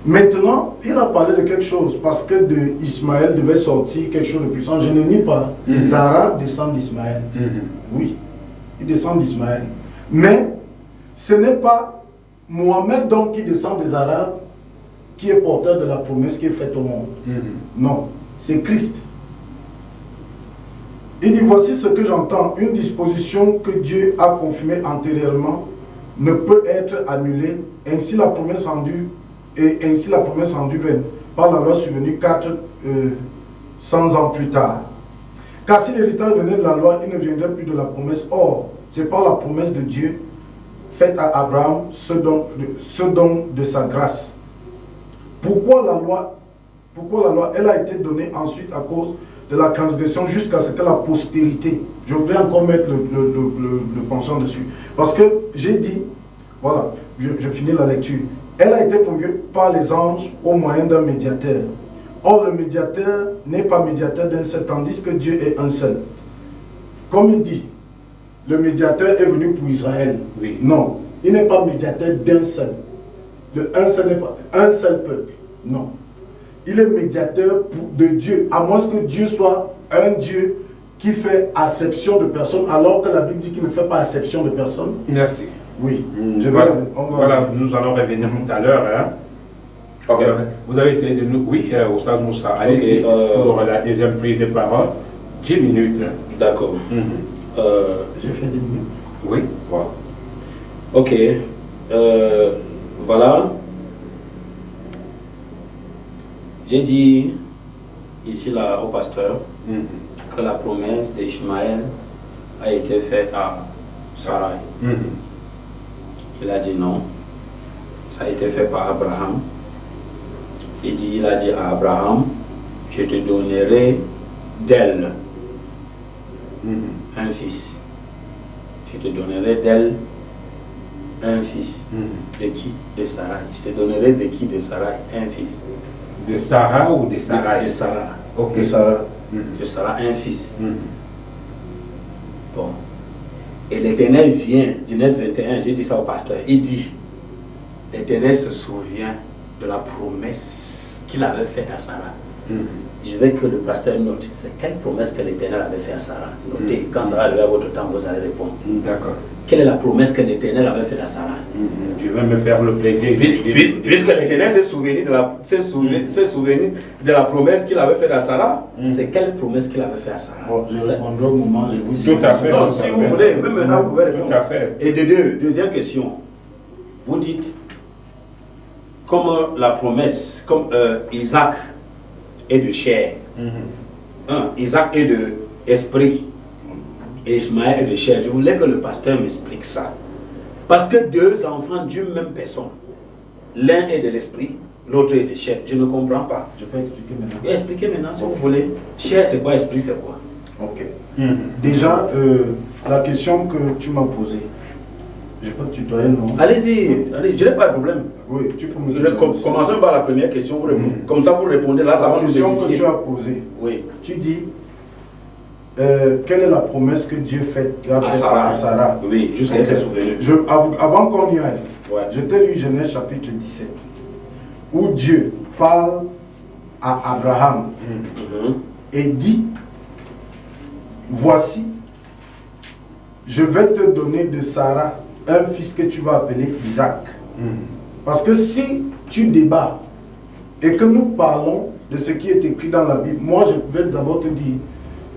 Maintenant, il a parlé de quelque chose, parce que de Ismaël devait sortir quelque chose de puissant. Je ne nie pas. Les Arabes descendent d'Ismaël. Oui, ils descendent d'Ismaël. Mais ce n'est pas Mohamed donc qui descend des Arabes, qui est porteur de la promesse qui est faite au monde. Non, c'est Christ. Il dit, voici ce que j'entends, une disposition que Dieu a confirmée antérieurement ne peut être annulée, ainsi la promesse rendue vaine par la loi survenue 400 ans plus tard. Car si l'héritage venait de la loi, il ne viendrait plus de la promesse. Or, c'est par la promesse de Dieu faite à Abraham, ce don de sa grâce. Pourquoi la loi, elle a été donnée ensuite à cause de la transgression jusqu'à ce que la postérité, je voudrais encore mettre le penchant dessus, parce que j'ai dit, voilà, je finis la lecture, elle a été promulguée par les anges au moyen d'un médiateur. Or le médiateur n'est pas médiateur d'un seul, tandis que Dieu est un seul. Comme il dit, le médiateur est venu pour Israël. Oui. Non, il n'est pas médiateur d'un seul. Un seul n'est pas un seul peuple. Non. Il est médiateur de Dieu, à moins que Dieu soit un Dieu qui fait acception de personne, alors que la Bible dit qu'il ne fait pas acception de personne. Merci. Oui. Voilà, nous allons revenir tout à l'heure. Hein. Ok. Vous avez essayé de nous... Oui, Oustaz Moussa, allez-y pour la deuxième prise de parole. 10 minutes. D'accord. J'ai fait 10 minutes. Oui. Voilà. Ok. Voilà. J'ai dit ici là, au pasteur que la promesse d'Ishmaël a été faite à Sarai. Il a dit non. Ça a été fait par Abraham. Il a dit à Abraham, je te donnerai d'elle un fils. Je te donnerai d'elle un fils. De qui? De Sarai. Je te donnerai de qui? De Sarai, un fils. De Sarah ou de Sarah? De Sarah. Ok. De Sarah. De Sarah, un fils. Bon. Et l'Éternel vient, Genèse 21, j'ai dit ça au pasteur, il dit, l'Éternel se souvient de la promesse qu'il avait faite à Sarah. Je veux que le pasteur note, c'est quelle promesse que l'Éternel avait faite à Sarah. Notez, quand ça va arriver à votre temps, vous allez répondre. D'accord. Quelle est la promesse que l'Éternel avait faite à Sarah? Je vais me faire le plaisir. Puisque l'Éternel s'est souvenu de la promesse qu'il avait faite à Sarah, c'est quelle promesse qu'il avait faite à Sarah? Bon, je répondrai au moment, je vous dis. Tout à fait. Non, si vous voulez, même maintenant vous pouvez répondre. Tout à fait. Et deuxième question. Vous dites, comme la promesse, comme Isaac est de chair, Isaac est de esprit, et Ishmaël est de chair. Je voulais que le pasteur m'explique ça. Parce que deux enfants d'une même personne, l'un est de l'esprit, l'autre est de chair. Je ne comprends pas. Je peux expliquer maintenant. Expliquez maintenant si vous voulez. Chair c'est quoi, esprit c'est quoi? Ok. Déjà, la question que tu m'as posée, je peux te tutoyer, non? Allez-y, je n'ai pas de problème. Oui, tu peux me tutoyer. Commençons par la première question, vous répondez. Comme ça vous répondez, là ça va La nous question que édifier. tu as posée, Oui. tu dis, quelle est la promesse que Dieu a faite à Sarah? Oui, jusqu'à ses souvenirs. Avant qu'on y aille, Ouais. je t'ai lu Genèse chapitre 17, où Dieu parle à Abraham et dit, voici, je vais te donner de Sarah un fils que tu vas appeler Isaac. Parce que si tu débats et que nous parlons de ce qui est écrit dans la Bible, moi je vais d'abord te dire,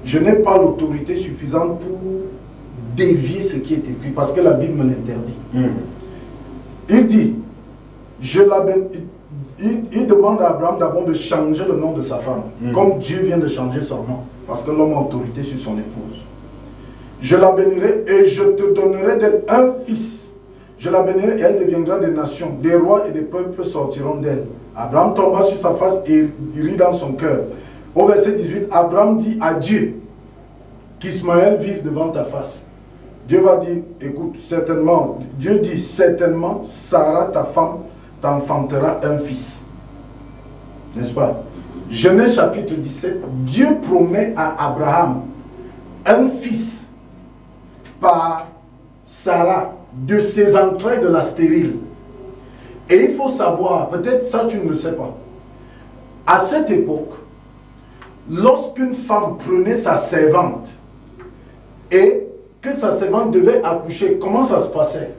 je n'ai pas l'autorité suffisante pour dévier ce qui est écrit, parce que la Bible me l'interdit. Il dit, il demande à Abraham d'abord de changer le nom de sa femme, comme Dieu vient de changer son nom, parce que l'homme a autorité sur son épouse. Je la bénirai et je te donnerai d'elle un fils. Je la bénirai et elle deviendra des nations, des rois et des peuples sortiront d'elle. Abraham tomba sur sa face et il rit dans son cœur. Au verset 18, Abraham dit à Dieu, qu'Ismaël vive devant ta face. Dieu va dire, écoute, certainement, Dieu dit, certainement, Sarah, ta femme, t'enfantera un fils. N'est-ce pas? Genèse chapitre 17, Dieu promet à Abraham un fils par Sarah, de ses entrailles de la stérile. Et il faut savoir, peut-être ça tu ne le sais pas, à cette époque, lorsqu'une femme prenait sa servante et que sa servante devait accoucher, comment ça se passait?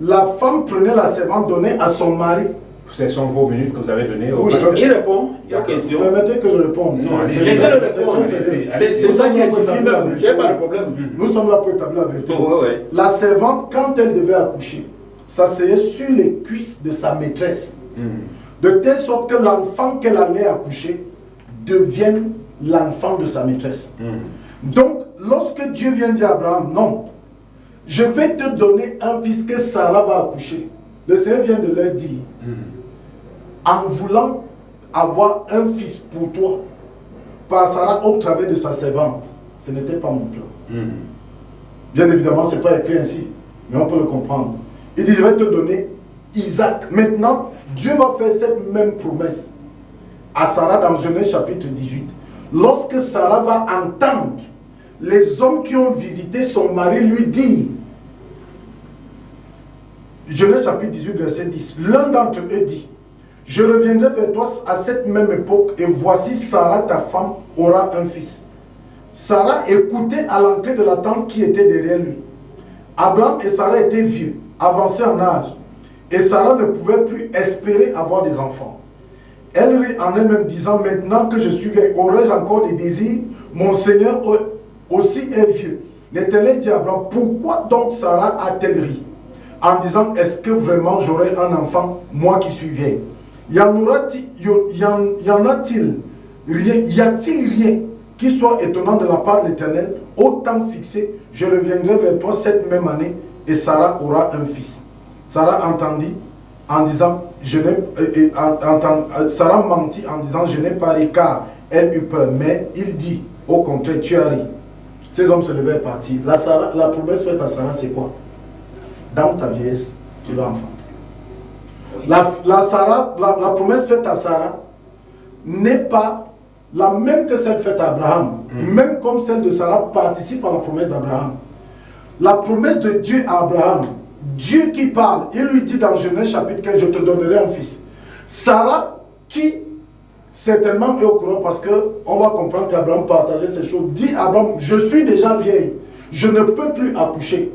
La femme prenait la servante, donnait à son mari. Ce sont vos minutes que vous avez données au Il répond, il y a question. Permettez que je réponde. Laissez-le répondre. C'est ça qui est difficile, je n'ai pas de problème. Nous sommes là pour établir la vérité. Ouais. La servante, quand elle devait accoucher, s'asseyait sur les cuisses de sa maîtresse, de telle sorte que l'enfant qu'elle allait accoucher devienne l'enfant de sa maîtresse. Donc, lorsque Dieu vient dire à Abraham, non, je vais te donner un fils que Sarah va accoucher. Le Seigneur vient de leur dire, en voulant avoir un fils pour toi, par Sarah au travers de sa servante, ce n'était pas mon plan. Bien évidemment, ce n'est pas écrit ainsi, mais on peut le comprendre. Il dit, je vais te donner Isaac. Maintenant, Dieu va faire cette même promesse à Sarah dans Genèse chapitre 18. Lorsque Sarah va entendre les hommes qui ont visité son mari lui dire, Genèse chapitre 18 verset 10, l'un d'entre eux dit, je reviendrai vers toi à cette même époque et voici Sarah ta femme aura un fils. Sarah écoutait à l'entrée de la tente qui était derrière lui. Abraham et Sarah étaient vieux, avancés en âge, et Sarah ne pouvait plus espérer avoir des enfants. Elle rit en elle-même disant, maintenant que je suis vieille, aurais-je encore des désirs? Mon Seigneur aussi est vieux. L'Éternel dit à Abraham, pourquoi donc Sarah a-t-elle ri? En disant, est-ce que vraiment j'aurai un enfant, moi qui suis vieille? Y en a-t-il rien qui soit étonnant de la part de l'Éternel? Au temps fixé, je reviendrai vers toi cette même année et Sarah aura un fils. Sarah entendit en disant, Sarah mentit en disant, je n'ai pas ri car elle eut peur. Mais il dit, au contraire, tu as ri. Ces hommes se levaient et partirent. La promesse faite à Sarah, c'est quoi? Dans ta vieillesse, tu vas enfanter. La promesse faite à Sarah n'est pas la même que celle faite à Abraham. Même comme celle de Sarah participe à la promesse d'Abraham. La promesse de Dieu à Abraham, Dieu qui parle, il lui dit dans Genèse chapitre 15, je te donnerai un fils. Sarah, qui certainement est au courant parce qu'on va comprendre qu'Abraham partageait ces choses, dit à Abraham, je suis déjà vieille, je ne peux plus accoucher.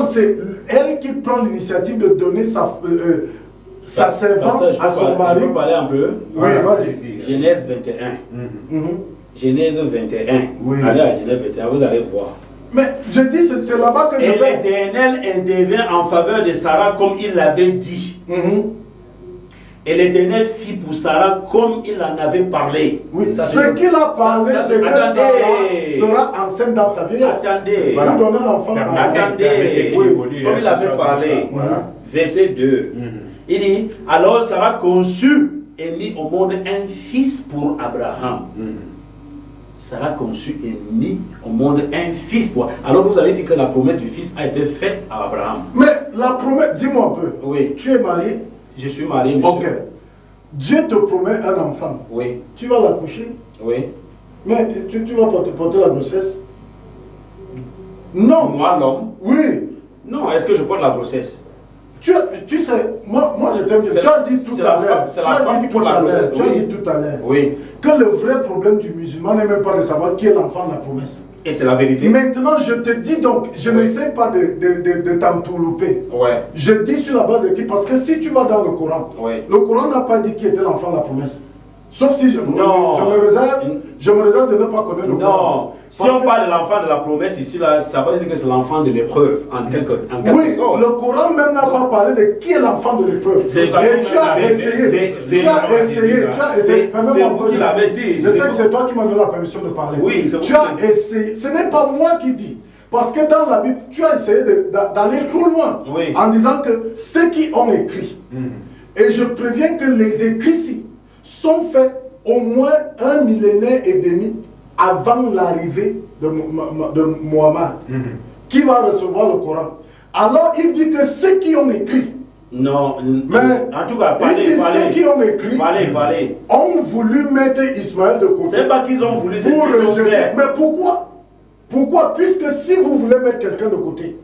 C'est elle qui prend l'initiative de donner sa servante à son mari. Je peux parler un peu? Oui, vas-y. Genèse 21. Genèse 21. Oui. Allez à Genèse 21, vous allez voir. Mais je dis, c'est là-bas que je Et vais. l'Éternel intervint en faveur de Sarah comme il l'avait dit. Et l'Éternel fit pour Sarah comme il en avait parlé. Oui, ça, ce qu'il a parlé, c'est que Sarah sera enceinte dans sa vieillesse. Attendez. Voilà. Pour donner l'enfant à Attendez. Comme il avait parlé. Voilà. Verset 2. Il dit, alors Sarah conçut et mit au monde un fils pour Abraham. Sarah conçut et mit au monde un fils pour... Alors vous avez dit que la promesse du fils a été faite à Abraham. Mais la promesse, dis-moi un peu. Oui. Tu es marié? Je suis marié, monsieur. Ok. Dieu te promet un enfant. Oui. Tu vas l'accoucher? Oui. Mais tu vas porter la grossesse? Non. Moi, l'homme? Oui. Non, est-ce que je porte la grossesse? Tu sais, moi je t'aime bien. Tu as dit tout à l'heure. Tu as dit tout à l'heure. Oui. Que le vrai problème du musulman n'est même pas de savoir qui est l'enfant de la promesse. Et c'est la vérité. Maintenant, je te dis donc, je n'essaie pas de t'entourlouper. Ouais. Je dis sur la base de qui, parce que si tu vas dans le Coran, le Coran n'a pas dit qui était l'enfant de la promesse. Sauf si je me réserve de ne pas connaître le Coran. Non, si on parle de l'enfant de la promesse ici, là, ça veut dire que c'est l'enfant de l'épreuve, en quelque sorte. Le Coran même n'a pas parlé de qui est l'enfant de l'épreuve. Et tu as essayé. C'est vous qui l'avez dit. Je sais que c'est toi qui m'as donné la permission de parler. Oui, c'est vous. Tu as essayé. Ce n'est pas moi qui dis. Parce que dans la Bible, tu as essayé d'aller trop loin en disant que ceux qui ont écrit, et je préviens que les écrits-ci sont faits au moins 1 millénaire et demi avant l'arrivée de Mohammed, qui va recevoir le Coran. Alors il dit que ceux qui ont écrit, non, mais en tout cas, ceux qui ont écrit ont voulu mettre Ismaël de côté. C'est pas qu'ils ont voulu, c'est ce qu'ils ont fait. Mais pourquoi? Pourquoi? Puisque si vous voulez mettre quelqu'un de côté,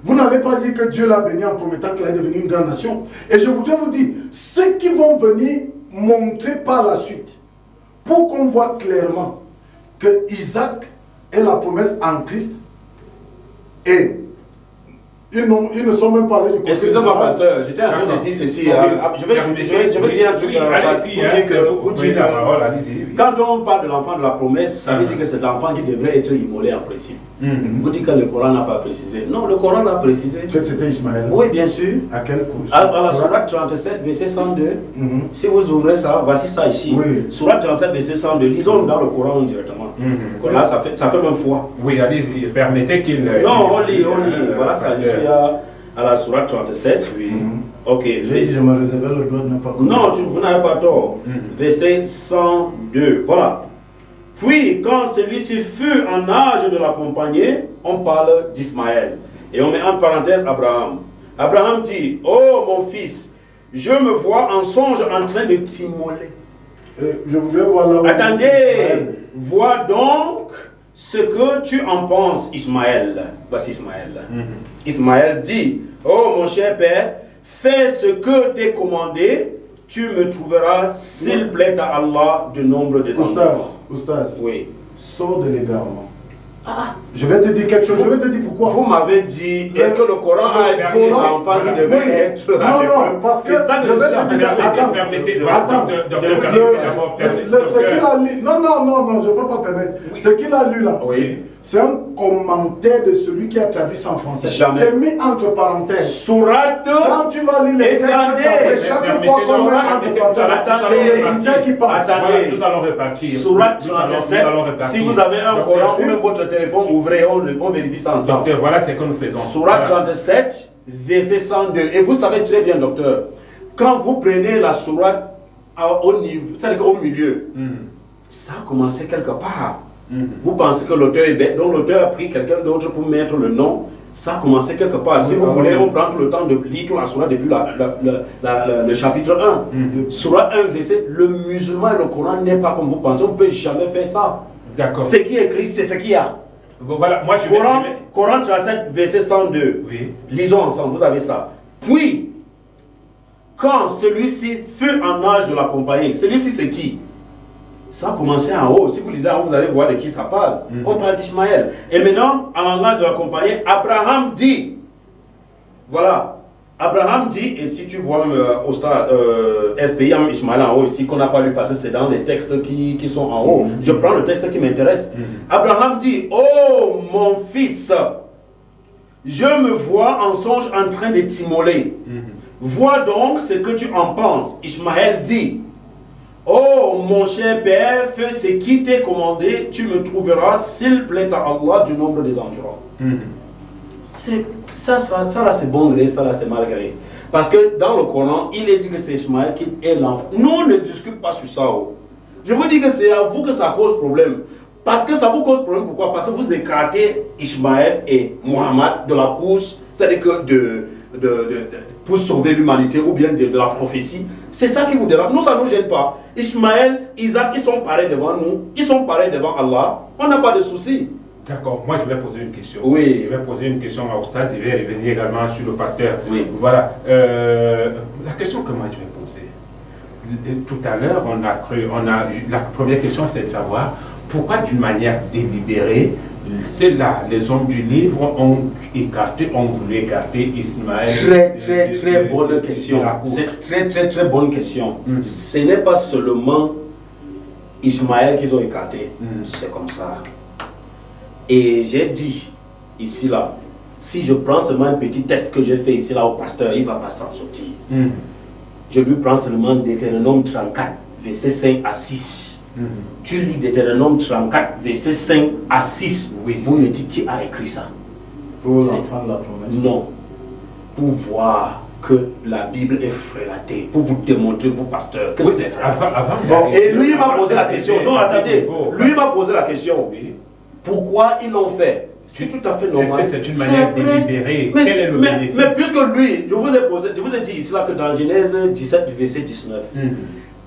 vous n'allez pas dire que Dieu l'a béni en promettant qu'il allait devenir une grande nation. Et je voudrais vous dire, ceux qui vont venir montrer par la suite, pour qu'on voit clairement que Isaac est la promesse en Christ, et ils ne sont même pas allés du côté. Excusez-moi, pasteur, j'étais en train de dire ceci. Je vais dire un truc pour dire que quand on parle de l'enfant de la promesse, ça veut dire que c'est l'enfant qui devrait être immolé en principe. Vous dites que le Coran n'a pas précisé. Non, le Coran a précisé. Que c'était Ismaël. Oui, bien sûr. À quel coup? À la Sourate 37, verset 102. Si vous ouvrez ça, voici ça ici. Sourate 37, verset 102. Lisons dans le Coran directement. Là, ça fait même foi. Oui, allez-y, permettez qu'il... Non, on lit. Voilà, ça, je suis à la Sourate 37. Oui. Ok. Je me réservais le droit de ne pas connaître. Non, vous n'avez pas tort. Verset 102. Voilà. Puis, quand celui-ci fut en âge de l'accompagner, on parle d'Ismaël. Et on met en parenthèse Abraham. Abraham dit, oh mon fils, je me vois en songe en train de t'immoler. Je voudrais voir là où... Attendez, vois donc ce que tu en penses, Ismaël. Voici Ismaël. Ismaël dit, oh mon cher père, fais ce que t'est commandé, tu me trouveras, s'il plaît à Allah, du nombre des enfants. Oustaz, oui. Sors de l'égarement. Je vais te dire quelque chose, je vais te dire pourquoi. Vous m'avez dit, est-ce que le Coran a dit l'enfant qui devait être... Non, parce que je vais te dire, attends, ce qu'il a lu, non, je ne peux pas permettre. Ce qu'il a lu là, c'est un commentaire de celui qui a traduit ça en français. C'est mis entre parenthèses. Sourate. Quand tu vas lire les textes, chaque fois qu'on met entre parenthèses, c'est l'éditeur qui pense. Attendez, nous allons repartir. Sourate 37, si vous avez un Coran ou même votre téléphone, ouvrez, on vérifie ça ensemble. Docteur, voilà ce que nous faisons. Sourate 37, verset 102. Et vous savez très bien, docteur, quand vous prenez la sourate au niveau, c'est-à-dire au milieu, ça a commencé quelque part. Vous pensez que l'auteur est bête, donc l'auteur a pris quelqu'un d'autre pour mettre le nom. Ça a commencé quelque part. Si vous voulez, on prend tout le temps de lire toute la sourate depuis le chapitre 1. Sourate 1, verset, le musulman et le Coran n'est pas comme vous pensez, on ne peut jamais faire ça. D'accord. Ce qui est écrit, c'est ce qu'il y a. Voilà, moi je Coran 37, verset 102. Oui. Lisons ensemble, vous avez ça. Puis, quand celui-ci fut en âge de l'accompagner, celui-ci c'est qui? Ça a commencé en haut. Si vous lisez en haut, vous allez voir de qui ça parle. On parle d'Ismaël. Et maintenant, en âge de l'accompagner, Abraham dit, voilà, Abraham dit, et si tu vois au stade SPI, Ismaël en haut ici, qu'on n'a pas lu passer, c'est dans les textes qui sont en haut. Je prends le texte qui m'intéresse. Abraham dit, oh mon fils, je me vois en songe en train de t'immoler. Vois donc ce que tu en penses. Ismaël dit, oh mon cher père, fais ce qui t'est commandé, tu me trouveras, s'il plaît à Allah, du nombre des endurants. Ça là c'est bon gré, ça là c'est mal gré. Parce que dans le Coran, il est dit que c'est Ismaël qui est l'enfant. Nous on ne discute pas sur ça. Je vous dis que c'est à vous que ça cause problème. Parce que ça vous cause problème, pourquoi? Parce que vous écartez Ismaël et Mohammed de la course, c'est-à-dire que pour sauver l'humanité ou bien de la prophétie. C'est ça qui vous dérange. Nous, ça ne nous gêne pas. Ismaël, Isaac, ils sont pareils devant nous. Ils sont pareils devant Allah. On n'a pas de souci. D'accord, moi je vais poser une question. Oui. Je vais poser une question à Oustaz, je vais revenir également sur le pasteur. Oui. Voilà. La question que moi je vais poser. Tout à l'heure, la première question c'est de savoir pourquoi d'une manière délibérée, les hommes du livre ont voulu écarter Ismaël. Très bonne question. C'est très bonne question. Ce n'est pas seulement Ismaël qu'ils ont écarté, c'est comme ça. Et j'ai dit ici là, si je prends seulement un petit test que j'ai fait ici là au pasteur, il ne va pas s'en sortir. Je lui prends seulement Deutéronome 34, verset 5 à 6. Tu lis Deutéronome 34, verset 5 à 6. Oui. Vous me dites qui a écrit ça? Pour l'enfant de la promesse. Non. Pour voir que la Bible est frélatée, pour vous démontrer, vous pasteurs, que c'est avant. Et lui il m'a posé la question. Non, attendez. Lui il m'a posé la question. Pourquoi ils l'ont fait? C'est tout à fait normal. Est-ce que c'est une manière délibérée? Quel est le bénéfice? Mais puisque lui, je vous ai dit ici là que dans Genèse 17, verset 19,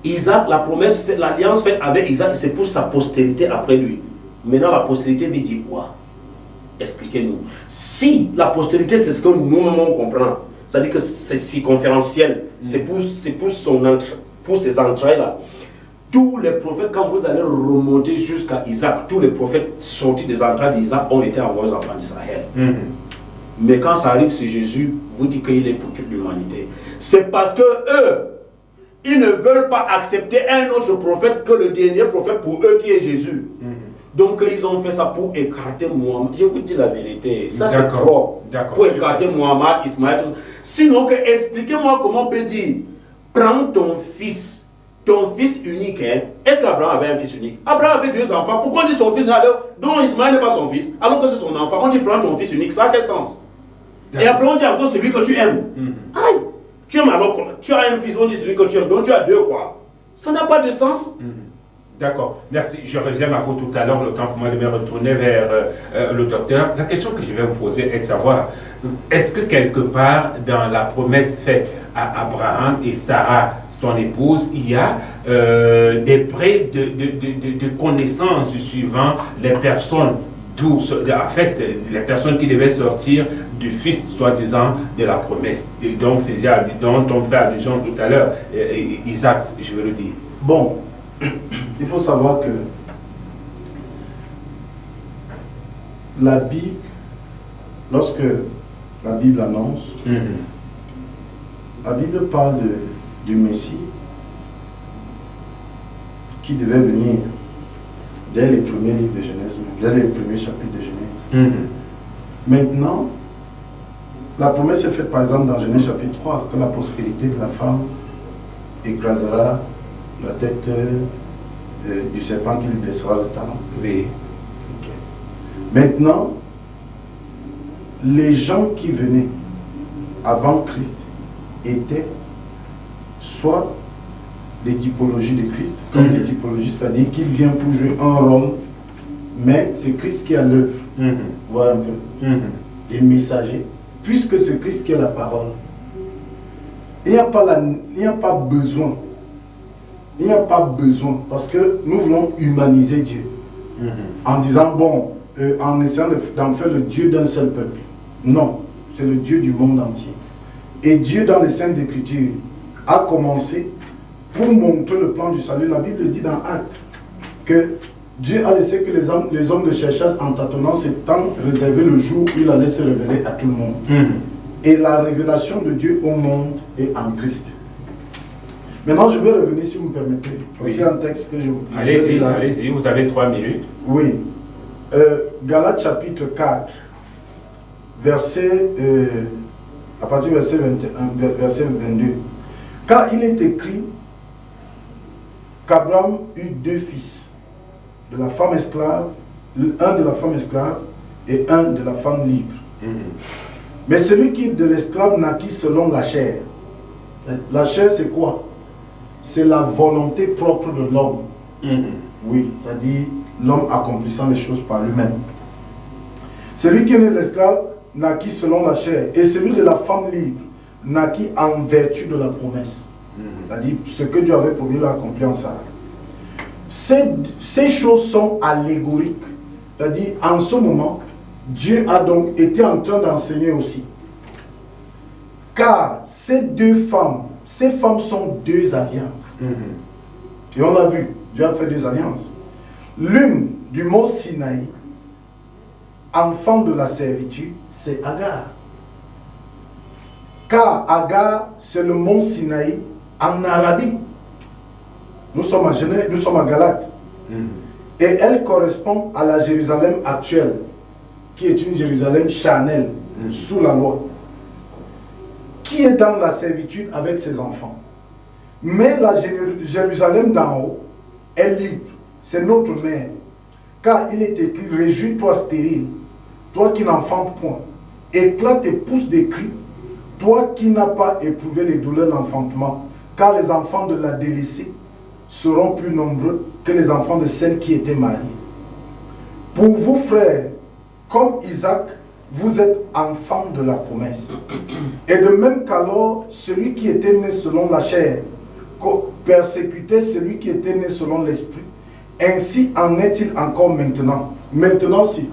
Isaac, la promesse, l'alliance faite avec Isaac, c'est pour sa postérité après lui. Maintenant, la postérité veut dire quoi? Expliquez-nous. Si la postérité, c'est ce que nous-mêmes on comprend, c'est-à-dire que c'est circonférentiel, c'est pour ses entrailles-là. Tous les prophètes, quand vous allez remonter jusqu'à Isaac, tous les prophètes sortis des entrailles d'Isaac ont été envoyés aux enfants d'Israël. Mais quand ça arrive sur Jésus, vous dites qu'il est pour toute l'humanité. C'est parce que eux, ils ne veulent pas accepter un autre prophète que le dernier prophète pour eux qui est Jésus. Donc ils ont fait ça pour écarter Mohammed. Je vous dis la vérité, ça c'est trop. Pour écarter Mohammed, Ismaël. Sinon, expliquez-moi comment on peut dire, prends ton fils unique. Hein? Est-ce qu'Abraham avait un fils unique? Abraham avait 2 enfants. Pourquoi on dit son fils? Donc Ismaël n'est pas son fils, alors que c'est son enfant. On dit prends ton fils unique. Ça a quel sens? Et après on dit encore celui que tu aimes. Aïe! Tu aimes alors, tu as un fils, on dit celui que tu aimes, donc tu as 2 quoi. Ça n'a pas de sens. D'accord, merci. Je reviens à vous tout à l'heure, le temps pour moi de me retourner vers le docteur. La question que je vais vous poser est de savoir, est-ce que quelque part dans la promesse faite à Abraham et Sarah, son épouse, il y a des prêts de connaissances suivant les personnes, en fait, les personnes qui devaient sortir du fils, soi-disant, de la promesse, dont on fait allusion tout à l'heure, Isaac, je veux le dire. Bon, il faut savoir que la Bible, lorsque la Bible annonce, la Bible parle du Messie qui devait venir dès les premiers livres de Genèse, dès les premiers chapitres de Genèse. Maintenant, la promesse est faite par exemple dans Genèse chapitre 3, que la prospérité de la femme écrasera la tête du serpent qui lui blessera le talon. Oui. Okay. Maintenant, les gens qui venaient avant Christ étaient soit des typologies de Christ, comme des typologies, c'est-à-dire qu'il vient pour jouer un rôle, mais c'est Christ qui est à l'œuvre. Voilà un peu. Des messagers, puisque c'est Christ qui est la parole. Il n'y a pas besoin. Il n'y a pas besoin, parce que nous voulons humaniser Dieu. En disant, bon, en essayant d'en faire le Dieu d'un seul peuple. Non, c'est le Dieu du monde entier. Et Dieu, dans les Saintes Écritures, a commencé pour montrer le plan du salut. La Bible dit dans Actes que Dieu a laissé que les hommes le cherchassent en tâtonnant, s'étant réservé le jour où il allait se révéler à tout le monde. Et la révélation de Dieu au monde est en Christ. Maintenant, je vais revenir, si vous me permettez. Oui. C'est un texte que je vous Allez-y, vous avez 3 minutes. Oui. Galates chapitre 4, verset, à partir du verset 21, verset 22. Car il est écrit qu'Abraham eut 2 fils, de la femme esclave, un de la femme esclave et un de la femme libre. Mais celui qui est de l'esclave naquit selon la chair. La chair, c'est quoi? C'est la volonté propre de l'homme. Oui, c'est-à-dire l'homme accomplissant les choses par lui-même. Celui qui est né de l'esclave naquit selon la chair, et celui de la femme libre naquit en vertu de la promesse. C'est-à-dire ce que Dieu avait promis l'a accompli en Sarah. Ces choses sont allégoriques c'est-à-dire en ce moment, Dieu a donc été en train d'enseigner aussi. Car ces femmes sont deux alliances. Et on l'a vu, Dieu a fait deux alliances. L'une du mont Sinaï, enfant de la servitude, c'est Agar. Car Agar, c'est le mont Sinaï en Arabie. Nous sommes à Genève, nous sommes à Galate. Et elle correspond à la Jérusalem actuelle, qui est une Jérusalem charnelle, sous la loi, qui est dans la servitude avec ses enfants. Mais la Jérusalem d'en haut est libre, c'est notre mère. Car il est écrit, réjouis-toi stérile, toi qui n'enfantes point, éclate et pousse des cris, toi qui n'as pas éprouvé les douleurs d'enfantement, car les enfants de la délaissée seront plus nombreux que les enfants de celles qui étaient mariées. Pour vous, frères, comme Isaac, vous êtes enfants de la promesse. Et de même qu'alors, celui qui était né selon la chair persécutait celui qui était né selon l'esprit, ainsi en est-il encore maintenant. Maintenant, si,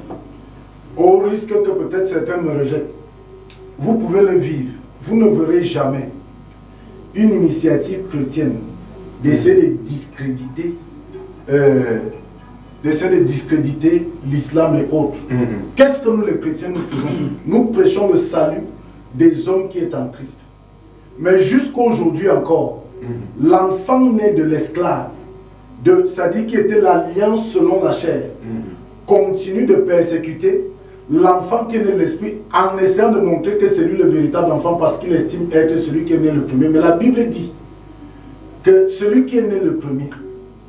au risque que peut-être certains me rejettent, vous pouvez le vivre. Vous ne verrez jamais une initiative chrétienne d'essayer de discréditer l'islam et autres. Qu'est-ce que nous les chrétiens nous faisons? Nous prêchons le salut des hommes qui est en Christ. Mais jusqu'à aujourd'hui encore, l'enfant né de l'esclave, c'est-à-dire qui était l'alliance selon la chair, continue de persécuter l'enfant qui est né de l'esprit en essayant de montrer que c'est lui le véritable enfant parce qu'il estime être celui qui est né le premier. Mais la Bible dit que celui qui est né le premier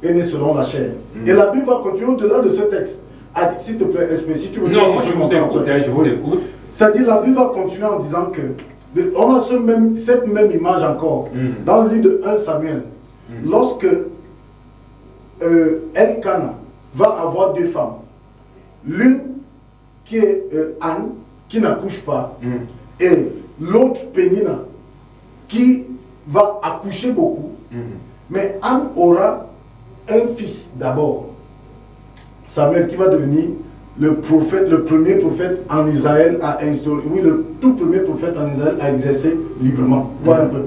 est né selon la chair. Et la Bible va continuer au-delà de ce texte. S'il te plaît, espèce, si tu veux... Non, moi je vous écoute. C'est-à-dire la Bible va continuer en disant que on a cette même image encore dans le livre de 1 Samuel. Lorsque Elkana va avoir deux femmes. L'une qui est Anne, qui n'accouche pas, et l'autre Pénina, qui va accoucher beaucoup. Mais Anne aura un fils d'abord, Samuel, qui va devenir le prophète, le premier prophète en Israël à instaurer, oui, le tout premier prophète en Israël à exercer librement. Voilà un peu.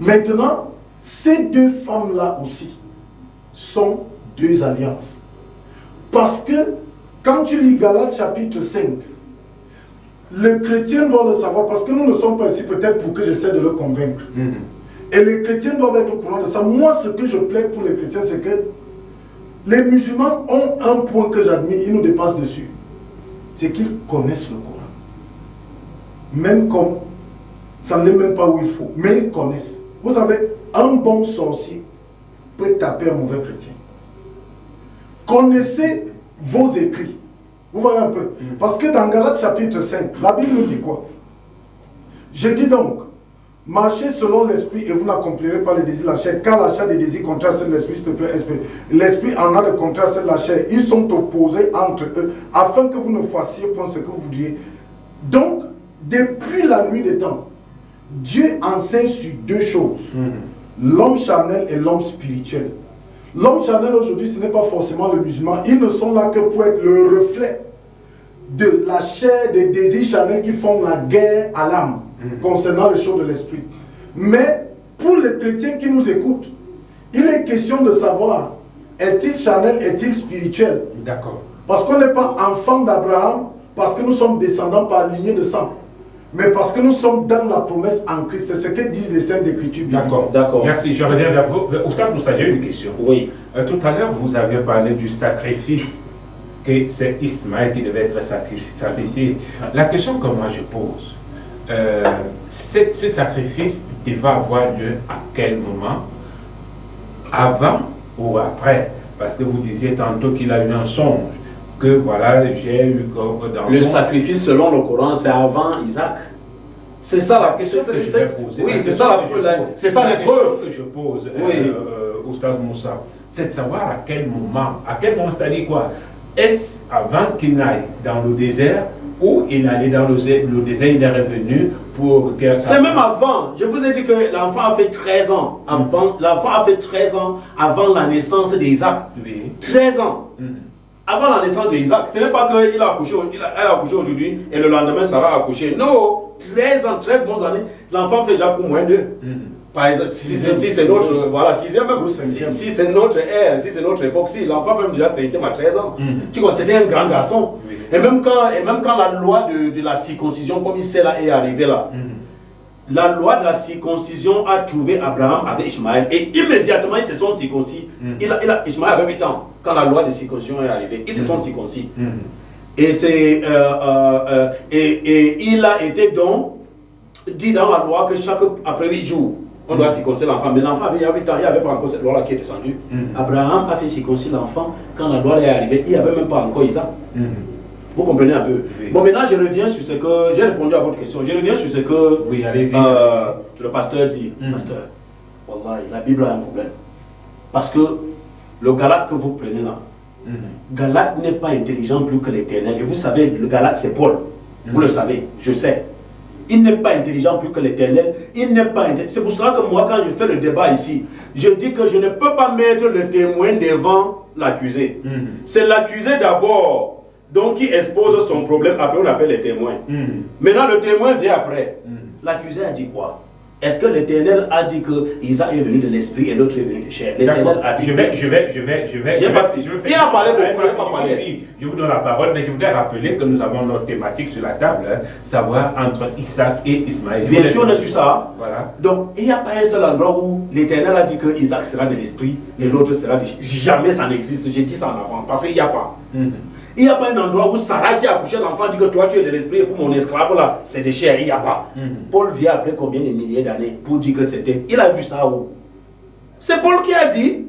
Maintenant, ces deux femmes-là aussi sont deux alliances. Parce que quand tu lis Galates chapitre 5, le chrétien doit le savoir, parce que nous ne sommes pas ici peut-être pour que j'essaie de le convaincre. Et les chrétiens doivent être au courant de ça. Moi, ce que je plaide pour les chrétiens, c'est que les musulmans ont un point que j'admire, ils nous dépassent dessus. C'est qu'ils connaissent le Coran. Même comme, ça ne l'est même pas où il faut, mais ils connaissent. Vous savez, un bon sorcier peut taper un mauvais chrétien. Connaissez vos écrits. Vous voyez un peu. Parce que dans Galates chapitre 5, la Bible nous dit quoi? Je dis donc, marchez selon l'esprit et vous n'accomplirez pas les désirs de la chair, car la chair des désirs contraire celle de l'esprit, s'il te plaît, esprit. L'esprit en a de contraire celle de la chair. Ils sont opposés entre eux, afin que vous ne fassiez point ce que vous voudriez. Donc, depuis la nuit des temps, Dieu enseigne sur deux choses. L'homme charnel et l'homme spirituel. L'homme charnel aujourd'hui, ce n'est pas forcément le musulman. Ils ne sont là que pour être le reflet de la chair, des désirs charnels qui font la guerre à l'âme concernant les choses de l'esprit. Mais pour les chrétiens qui nous écoutent, il est question de savoir, est-il charnel, est-il spirituel? D'accord. Parce qu'on n'est pas enfant d'Abraham, parce que nous sommes descendants par lignée de sang, mais parce que nous sommes dans la promesse en Christ. C'est ce que disent les Saintes Écritures. D'accord. Merci. Je reviens vers vous. Oustaz Moussa, j'ai une question. Oui. Tout à l'heure, vous aviez parlé du sacrifice, que c'est Ismaël qui devait être sacrifié. La question que moi je pose, ce sacrifice devait avoir lieu à quel moment? Avant ou après? Parce que vous disiez tantôt qu'il a eu un songe. Que voilà, j'ai eu dans le sacrifice selon le Coran, c'est avant Isaac. C'est ça la question. Oui, c'est ça l'épreuve que je pose, oui. Oustaz Moussa. C'est de savoir à quel moment, c'est-à-dire quoi? Est-ce avant qu'il n'aille dans le désert ou il allait dans le désert, il est revenu pour... C'est même avant. Je vous ai dit que l'enfant a fait 13 ans. L'enfant a fait 13 ans avant la naissance d'Isaac. Oui. 13 ans. avant la naissance d'Isaac, ce n'est pas qu'il a accouché, elle a accouché aujourd'hui et le lendemain Sarah a accouché. Non, 13 ans, 13 bonnes années, l'enfant fait déjà pour moins d'eux. Par exemple, si c'est notre, voilà, 6e même, si c'est notre ère, si c'est notre époque, si l'enfant fait déjà 5e à 13 ans, tu vois, c'était un grand garçon. Oui. Et même quand la loi de la circoncision, comme il sait là, est arrivée là, la loi de la circoncision a trouvé Abraham avec Ishmaël et immédiatement ils se sont circoncis. Ishmaël avait 8 ans quand la loi de circoncision est arrivée. Ils se sont circoncis. Et c'est et il a été donc dit dans la loi que après 8 jours on doit circoncire l'enfant. Mais l'enfant avait 8 ans, il n'y avait pas encore cette loi là qui est descendue. Abraham a fait circoncire l'enfant quand la loi est arrivée. Il n'y avait même pas encore Isaac. Vous comprenez un peu? Oui. Bon, maintenant je reviens sur ce que j'ai répondu à votre question. Je reviens sur ce que le pasteur dit. Pasteur, Wallah, la Bible a un problème. Parce que le Galate que vous prenez là, Galate n'est pas intelligent plus que l'Éternel. Et vous savez, le Galate c'est Paul. Vous le savez, je sais. Il n'est pas intelligent plus que l'Éternel. Il n'est pas intelligent. C'est pour cela que moi, quand je fais le débat ici, je dis que je ne peux pas mettre le témoin devant l'accusé. C'est l'accusé d'abord. Donc, qui expose son problème, après on appelle les témoins. Maintenant, le témoin vient après. L'accusé a dit quoi? Est-ce que l'Éternel a dit que Isaac est venu de l'esprit et l'autre est venu de chair? L'Éternel a dit. Je vais. Il a parlé beaucoup, il n'a pas parlé. Je vous donne la parole, mais je voudrais rappeler que nous avons notre thématique sur la table, savoir entre Isaac et Ismaël. Bien sûr, on est sur ça. Voilà. Donc, il n'y a pas un seul endroit où l'Éternel a dit que Isaac sera de l'esprit et l'autre sera de chair. Jamais ça n'existe. J'ai dit ça en avance parce qu'il n'y a pas. Il n'y a pas un endroit où Sarah qui a accouché l'enfant dit que toi tu es de l'esprit et pour mon esclave là, c'est de chair. Il n'y a pas. Paul vient après combien de milliers d'années pour dire que c'était. Il a vu ça où? C'est Paul qui a dit.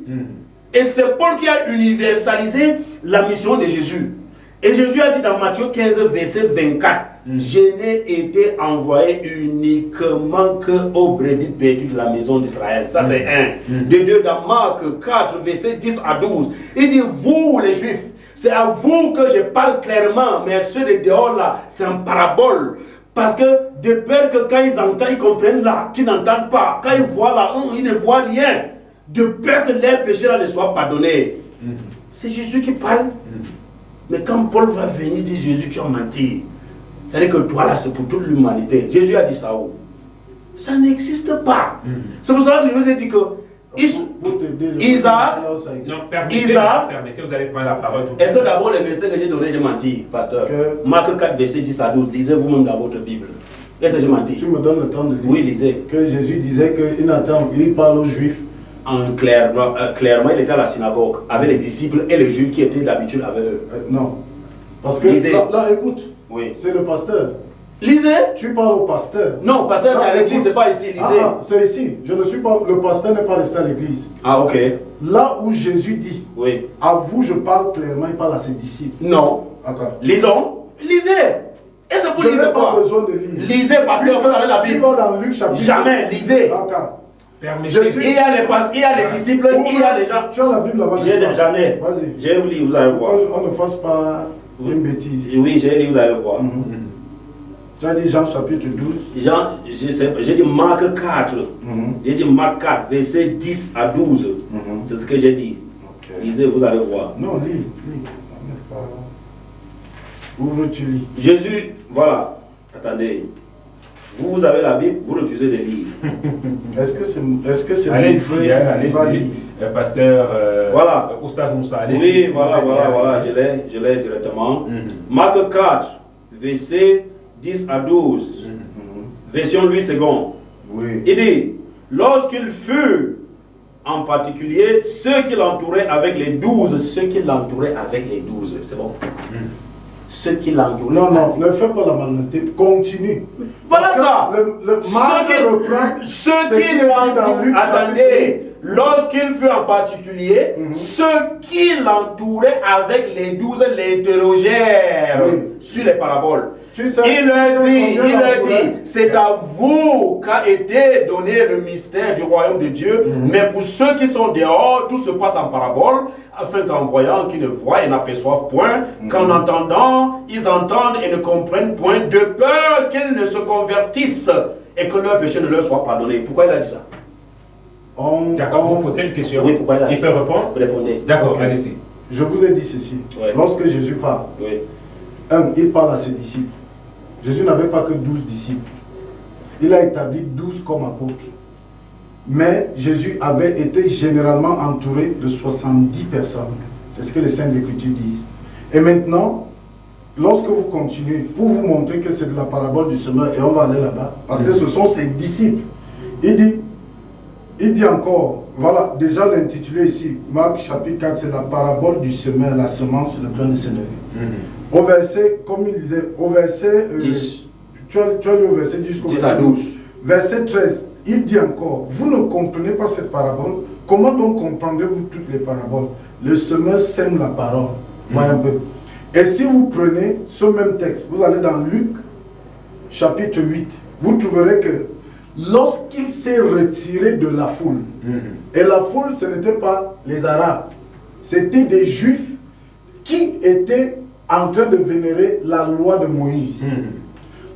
Et c'est Paul qui a universalisé la mission de Jésus. Et Jésus a dit dans Matthieu 15, verset 24, je n'ai été envoyé uniquement qu'aux brebis perdues de la maison d'Israël. Ça c'est un. De deux, dans Marc 4, verset 10 à 12, il dit, vous les Juifs, c'est à vous que je parle clairement, mais ceux de dehors là, c'est en parabole. Parce que de peur que quand ils entendent, ils comprennent là, qu'ils n'entendent pas. Quand ils voient là, ils ne voient rien. De peur que leurs péchés là ne soient pardonnés. C'est Jésus qui parle. Mais quand Paul va venir dire Jésus, tu as menti. C'est-à-dire que toi là, c'est pour toute l'humanité. Jésus a dit ça où? Ça n'existe pas. C'est pour ça que je vous ai dit que Isaac, permettez, vous allez prendre la parole. Est-ce que d'abord les versets que j'ai donnés, j'ai menti, pasteur? Marc 4, verset 10 à 12, lisez vous-même dans votre Bible. Est-ce que j'ai menti? Tu me donnes le temps de lire. Oui, lisez. Que Jésus disait qu'il parle aux Juifs. Clairement, il était à la synagogue avec les disciples et les Juifs qui étaient d'habitude avec eux. Non. Parce que là, écoute, oui. C'est le pasteur. Lisez. Tu parles au pasteur. Non, pasteur, c'est à l'église, c'est pas ici. Lisez. C'est ici. Je ne suis pas. Le pasteur n'est pas resté à l'église. Ah, ok. Là où Jésus dit, oui. À vous, je parle clairement, il parle à ses disciples. Non. D'accord. Lisons. Lisez. Et c'est pour je lisez n'ai pas quoi? besoin de lire. Lisez, pasteur, vous avez la Bible. Tu vas dans Luc chapitre. Jamais, lisez. D'accord. Jésus, il y a les disciples, il y a les gens. Tu as la Bible là-bas? J'en ai. Vas-y. Je vais vous lire, vous allez voir. On ne fasse pas une bêtise. Oui, j'ai lu, vous allez voir. Tu as dit Jean chapitre 12. J'ai dit Marc 4. J'ai dit Marc 4, verset 10 à 12. C'est ce que j'ai dit. Okay. Lisez, vous allez voir. Non, lis. Ouvre, tu lis. Jésus, voilà. Attendez. Vous avez la Bible, vous refusez de lire. Est-ce que c'est mon frère qui va lire? Pasteur voilà. Oustaz Moussa. Oui, voilà. Je l'ai directement. Marc 4, verset 10 à 12. Version Louis II. Oui. Il dit, lorsqu'il fut en particulier ceux qui l'entouraient avec les 12, c'est bon. Ceux qui l'entouraient. Non, ne fais pas la malhonnêteté, continue. Voilà ça. Marc reprend ceux qui l'entouraient. Attendez, lorsqu'il fut en particulier, ceux qui l'entouraient avec les 12 l'interrogèrent sur les paraboles. Il leur dit, c'est à vous qu'a été donné le mystère du royaume de Dieu, mais pour ceux qui sont dehors, tout se passe en parabole, afin qu'en voyant, qu'ils ne voient et n'aperçoivent point, qu'en entendant, ils entendent et ne comprennent point, de peur qu'ils ne se convertissent et que leur péché ne leur soit pardonné. Pourquoi il a dit ça? D'accord, vous posez une question. Oui, pourquoi il a dit ça? Il peut répondre? Vous répondez. D'accord, allez-y. je vous ai dit ceci. Ouais. Lorsque Jésus parle, Oui. il parle à ses disciples. Jésus n'avait pas que 12 disciples. Il a établi 12 comme apôtres. Mais Jésus avait été généralement entouré de 70 personnes. C'est ce que les Saintes Écritures disent. Et maintenant, lorsque vous continuez, pour vous montrer que c'est de la parabole du semeur, et on va aller là-bas, parce que ce sont ses disciples. Il dit encore, voilà, déjà l'intitulé ici, Marc chapitre 4, c'est la parabole du semeur, la semence et le grain de sénévé. Au verset, comme il disait, au verset 10. Tu as lu au verset 10 jusqu'au 10 verset à 12. Verset 13, il dit encore, vous ne comprenez pas cette parabole, comment donc comprendrez-vous toutes les paraboles? Le semeur sème la parole. Voyez un peu. Et si vous prenez ce même texte, vous allez dans Luc chapitre 8, vous trouverez que lorsqu'il s'est retiré de la foule, et la foule ce n'était pas les Arabes, c'était des Juifs qui étaient en train de vénérer la loi de Moïse.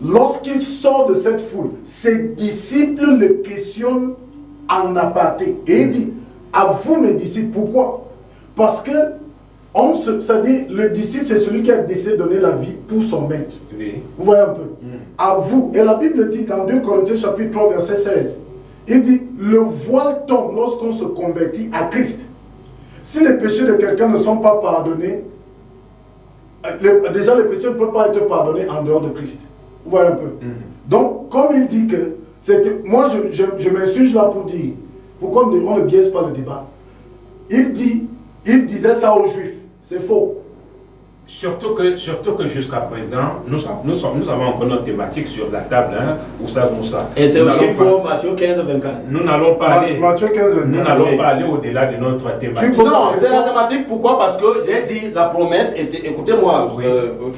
Lorsqu'il sort de cette foule, ses disciples le questionnent en aparté. Et il dit, à vous mes disciples, pourquoi? Parce que, c'est-à-dire, le disciple c'est celui qui a décidé de donner la vie pour son maître. Oui. Vous voyez un peu? À vous. Et la Bible dit dans 2 Corinthiens chapitre 3 verset 16, il dit, le voile tombe lorsqu'on se convertit à Christ. Si les péchés de quelqu'un ne sont pas pardonnés, déjà les péchés ne peuvent pas être pardonnés en dehors de Christ. Vous voyez un peu. Donc, comme il dit que, moi je m'insurge là pour dire, pourquoi on ne biaise pas le débat? Il disait ça aux Juifs, c'est faux. Surtout que jusqu'à présent, nous avons encore notre thématique sur la table, hein, Oustaz Moussa. Et c'est aussi faux, Matthieu 15, 24. Nous n'allons pas aller, Matthieu 15, 24. nous n'allons pas aller au-delà de notre thématique. Non, c'est la thématique. Pourquoi? Parce que j'ai dit la promesse était. Écoutez-moi, Oui.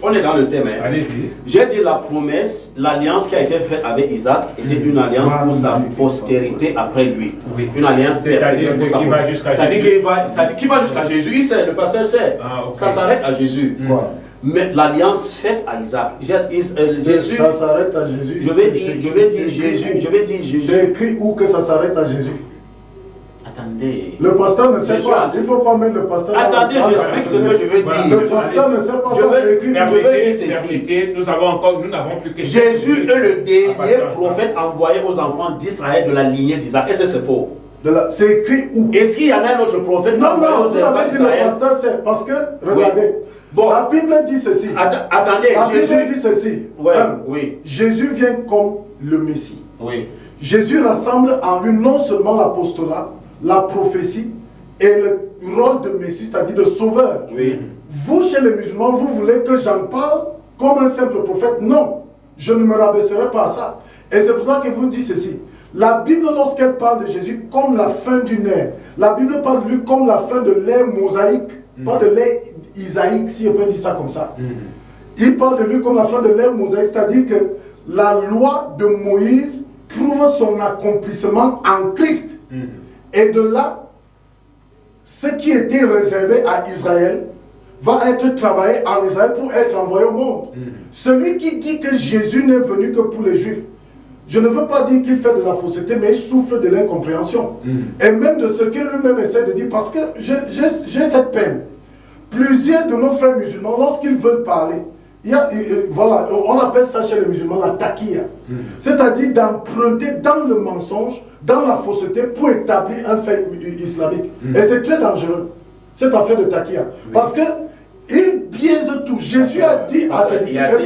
on est dans le thème. Hein. Allez-y. J'ai dit la promesse, l'alliance qui a été faite avec Isaac était une alliance pour sa postérité après lui. Oui. Une alliance C'est-à-dire pour sa qu'il va jusqu'à Ça dit Jésus. qu'il va jusqu'à Jésus. Il sait, le pasteur sait. Ah, ok. Ça s'arrête à Jésus. Quoi? Mais l'alliance faite à Isaac, Jésus. Ça s'arrête à Jésus. Je vais dire Jésus. C'est écrit où que ça s'arrête à Jésus. Attendez. Le pasteur ne sait Je suis pas. en- Il ne faut pas mettre le pasteur. Attendez, j'explique ce que je veux Voilà. dire. Le pasteur ne sait pas Je ça, veux- c'est écrit. je veux dire ceci. Permettez, nous n'avons plus que Jésus est le dernier Pasteur, prophète envoyé aux enfants d'Israël de la lignée d'Isaac. Est-ce que c'est faux? C'est écrit où? Est-ce qu'il y en a un autre prophète Non, envoyé non, aux vous enfants avez dit le d'Israël? pasteur c'est parce que, regardez, Bon. la Bible dit ceci. Attendez, La Bible Jésus. dit ceci. Ouais, Un, oui, Jésus vient comme le Messie. oui. Jésus rassemble en lui non seulement l'apostolat, la prophétie et le rôle de Messie, c'est-à-dire de sauveur. Oui. Vous, chez les musulmans, vous voulez que j'en parle comme un simple prophète? Non, je ne me rabaisserai pas à ça. Et c'est pour ça que vous dites ceci. La Bible, lorsqu'elle parle de Jésus comme la fin d'une ère, la Bible parle de lui comme la fin de l'ère mosaïque, pas de l'ère isaïque, si on peut dire ça comme ça. Il parle de lui comme la fin de l'ère mosaïque, c'est-à-dire que la loi de Moïse trouve son accomplissement en Christ. Et de là, ce qui était réservé à Israël va être travaillé en Israël pour être envoyé au monde. Celui qui dit que Jésus n'est venu que pour les Juifs, je ne veux pas dire qu'il fait de la fausseté, mais il souffre de l'incompréhension. Et même de ce que lui-même essaie de dire, parce que j'ai cette peine. Plusieurs de nos frères musulmans, lorsqu'ils veulent parler, voilà, on appelle ça chez les musulmans la taqiya. C'est-à-dire d'emprunter dans le mensonge, dans la fausseté, pour établir un fait islamique. Et c'est très dangereux, cette affaire de taqiya. Parce que il biaise tout. Jésus a dit à ses disciples.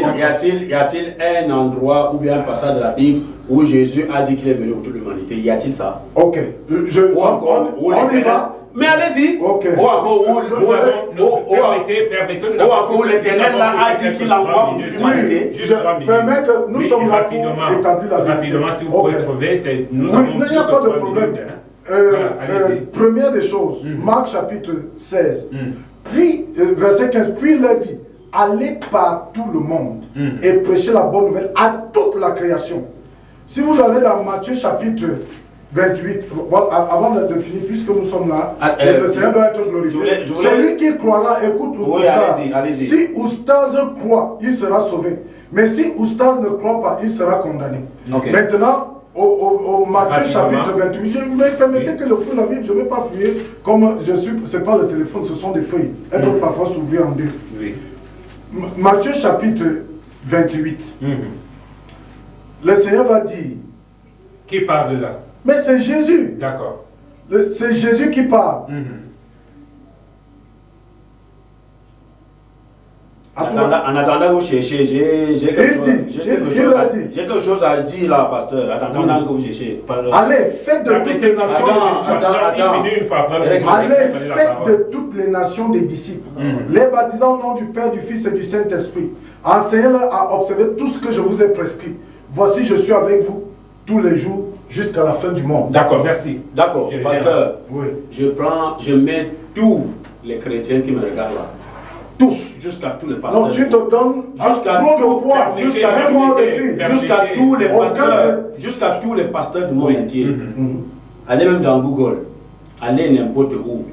Y a-t-il un endroit ou bien un passage de la Bible où Jésus a dit qu'il est venu pour toute l'humanité? Y a-t-il ça? Ok, Ou encore, on y va. Mais allez-y. Ok. Ou encore, où l'Éternel là a dit qu'il envoie pour toute l'humanité. Je permets que nous sommes là pour établir la vérité. Rapidement, si vous pouvez trouver, nous Oui, il n'y a pas de problème. Allez-y. Première des choses, Marc chapitre 16. Puis, verset 15, puis il a dit, allez par tout le monde et prêchez la bonne nouvelle à toute la création. Si vous allez dans Matthieu chapitre 28, avant de finir, puisque nous sommes là, et le Seigneur doit être glorifié. Celui qui croira, écoute Oustaz. allez-y. Si Oustaz croit, il sera sauvé. Mais si Oustaz ne croit pas, il sera condamné. Ok. Maintenant, au Matthieu Rapidement. chapitre 28. Je me permettez que je fouille la Bible, je ne vais pas fouiller comme je suis. Ce n'est pas le téléphone, ce sont des feuilles. Elles peuvent parfois s'ouvrir en deux. Oui. Matthieu chapitre 28. Mhm. Le Seigneur va dire, Qui parle là? mais c'est Jésus. D'accord. C'est Jésus qui parle. Mhm. En attendant que vous cherchez, j'ai quelque chose à dire là, pasteur. En attendant que vous cherchez. Allez, faites de toutes les nations des disciples. Il finit une fois après. Allez, faites de toutes les nations des disciples. Les baptisant au nom du Père, du Fils et du Saint-Esprit. Enseignez-leur à observer tout ce que je vous ai prescrit. Voici, je suis avec vous tous les jours jusqu'à la fin du monde. D'accord, merci. D'accord, Je pasteur. Oui. Je mets tous les chrétiens qui me regardent là. Tous, jusqu'à tous les pasteurs. Non, tu te donnes Jusqu'à trop de tout- poids. jusqu'à Mets-moi tout- le fil. jusqu'à tous les Aucun pasteurs, de- jusqu'à tous les pasteurs du monde entier. Mhm. Allez même dans Google, allez n'importe où.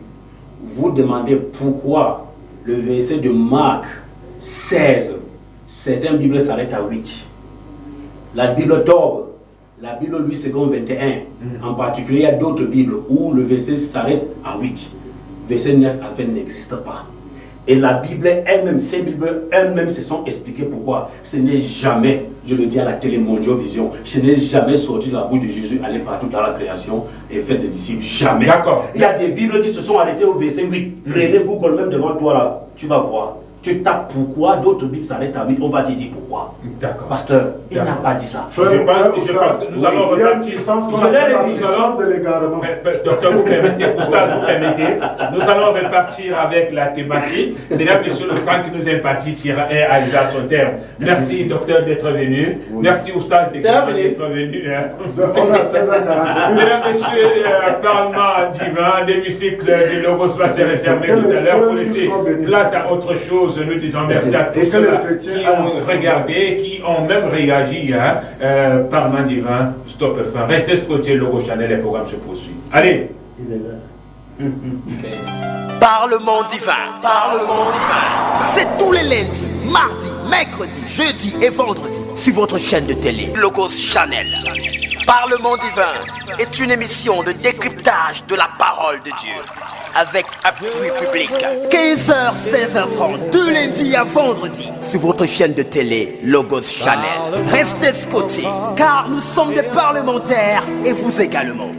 Vous demandez pourquoi le verset de Marc 16, certaines Bibles s'arrêtent à 8. La Bible d'Orbe, la Bible Louis II 21, en particulier, il y a d'autres Bibles où le verset s'arrête à 8. Verset 9 à 20 n'existe pas. Et la Bible elle-même, ces Bibles elles-mêmes se sont expliquées pourquoi. Ce n'est jamais, je le dis à la télé Mondiovision, ce n'est jamais sorti de la bouche de Jésus, aller partout dans la création et faire des disciples. Jamais. D'accord. Il y a des Bibles qui se sont arrêtées au verset 8. Prenez Google même devant toi là, tu vas voir. Tu tapes pourquoi, d'autres Bibles s'arrêtent à 8, on va te dire pourquoi. D'accord. Pasteur, il n'a D'accord. pas dit ça. Je pense que nous allons Il y a une repartir. puissance qu'on Je l'ai appelle la dit. puissance de l'égarement. Docteur, vous permettez, Gustave, vous permettez, nous allons repartir avec la thématique. Mesdames, Messieurs, le temps qui nous est imparti est arrivé à son terme. Merci, docteur, d'être venu. Merci, Gustave, C'est la fini. d'être venu. On a 16h41. Mesdames, Messieurs, Parlement divin, l'hémicycle du Logos va se refermer tout à l'heure pour laisser place à autre chose. Nous disons merci à tous Et que ceux les chrétiens qui ont regardé, qui ont même réagi. Parlement divin, stop fin. Restez scotchés, Logo Channel, le programme se poursuit. Allez. Il est là. Parlement divin, Parlement divin. C'est tous les lundis, mardis, mercredis, jeudis et vendredis sur votre chaîne de télé Logos Channel. Parlement divin est une émission de décryptage de la parole de Dieu avec appui public. 15h, 16h30, de lundi à vendredi sur votre chaîne de télé Logos Channel. Restez scotchés car nous sommes des parlementaires et vous également.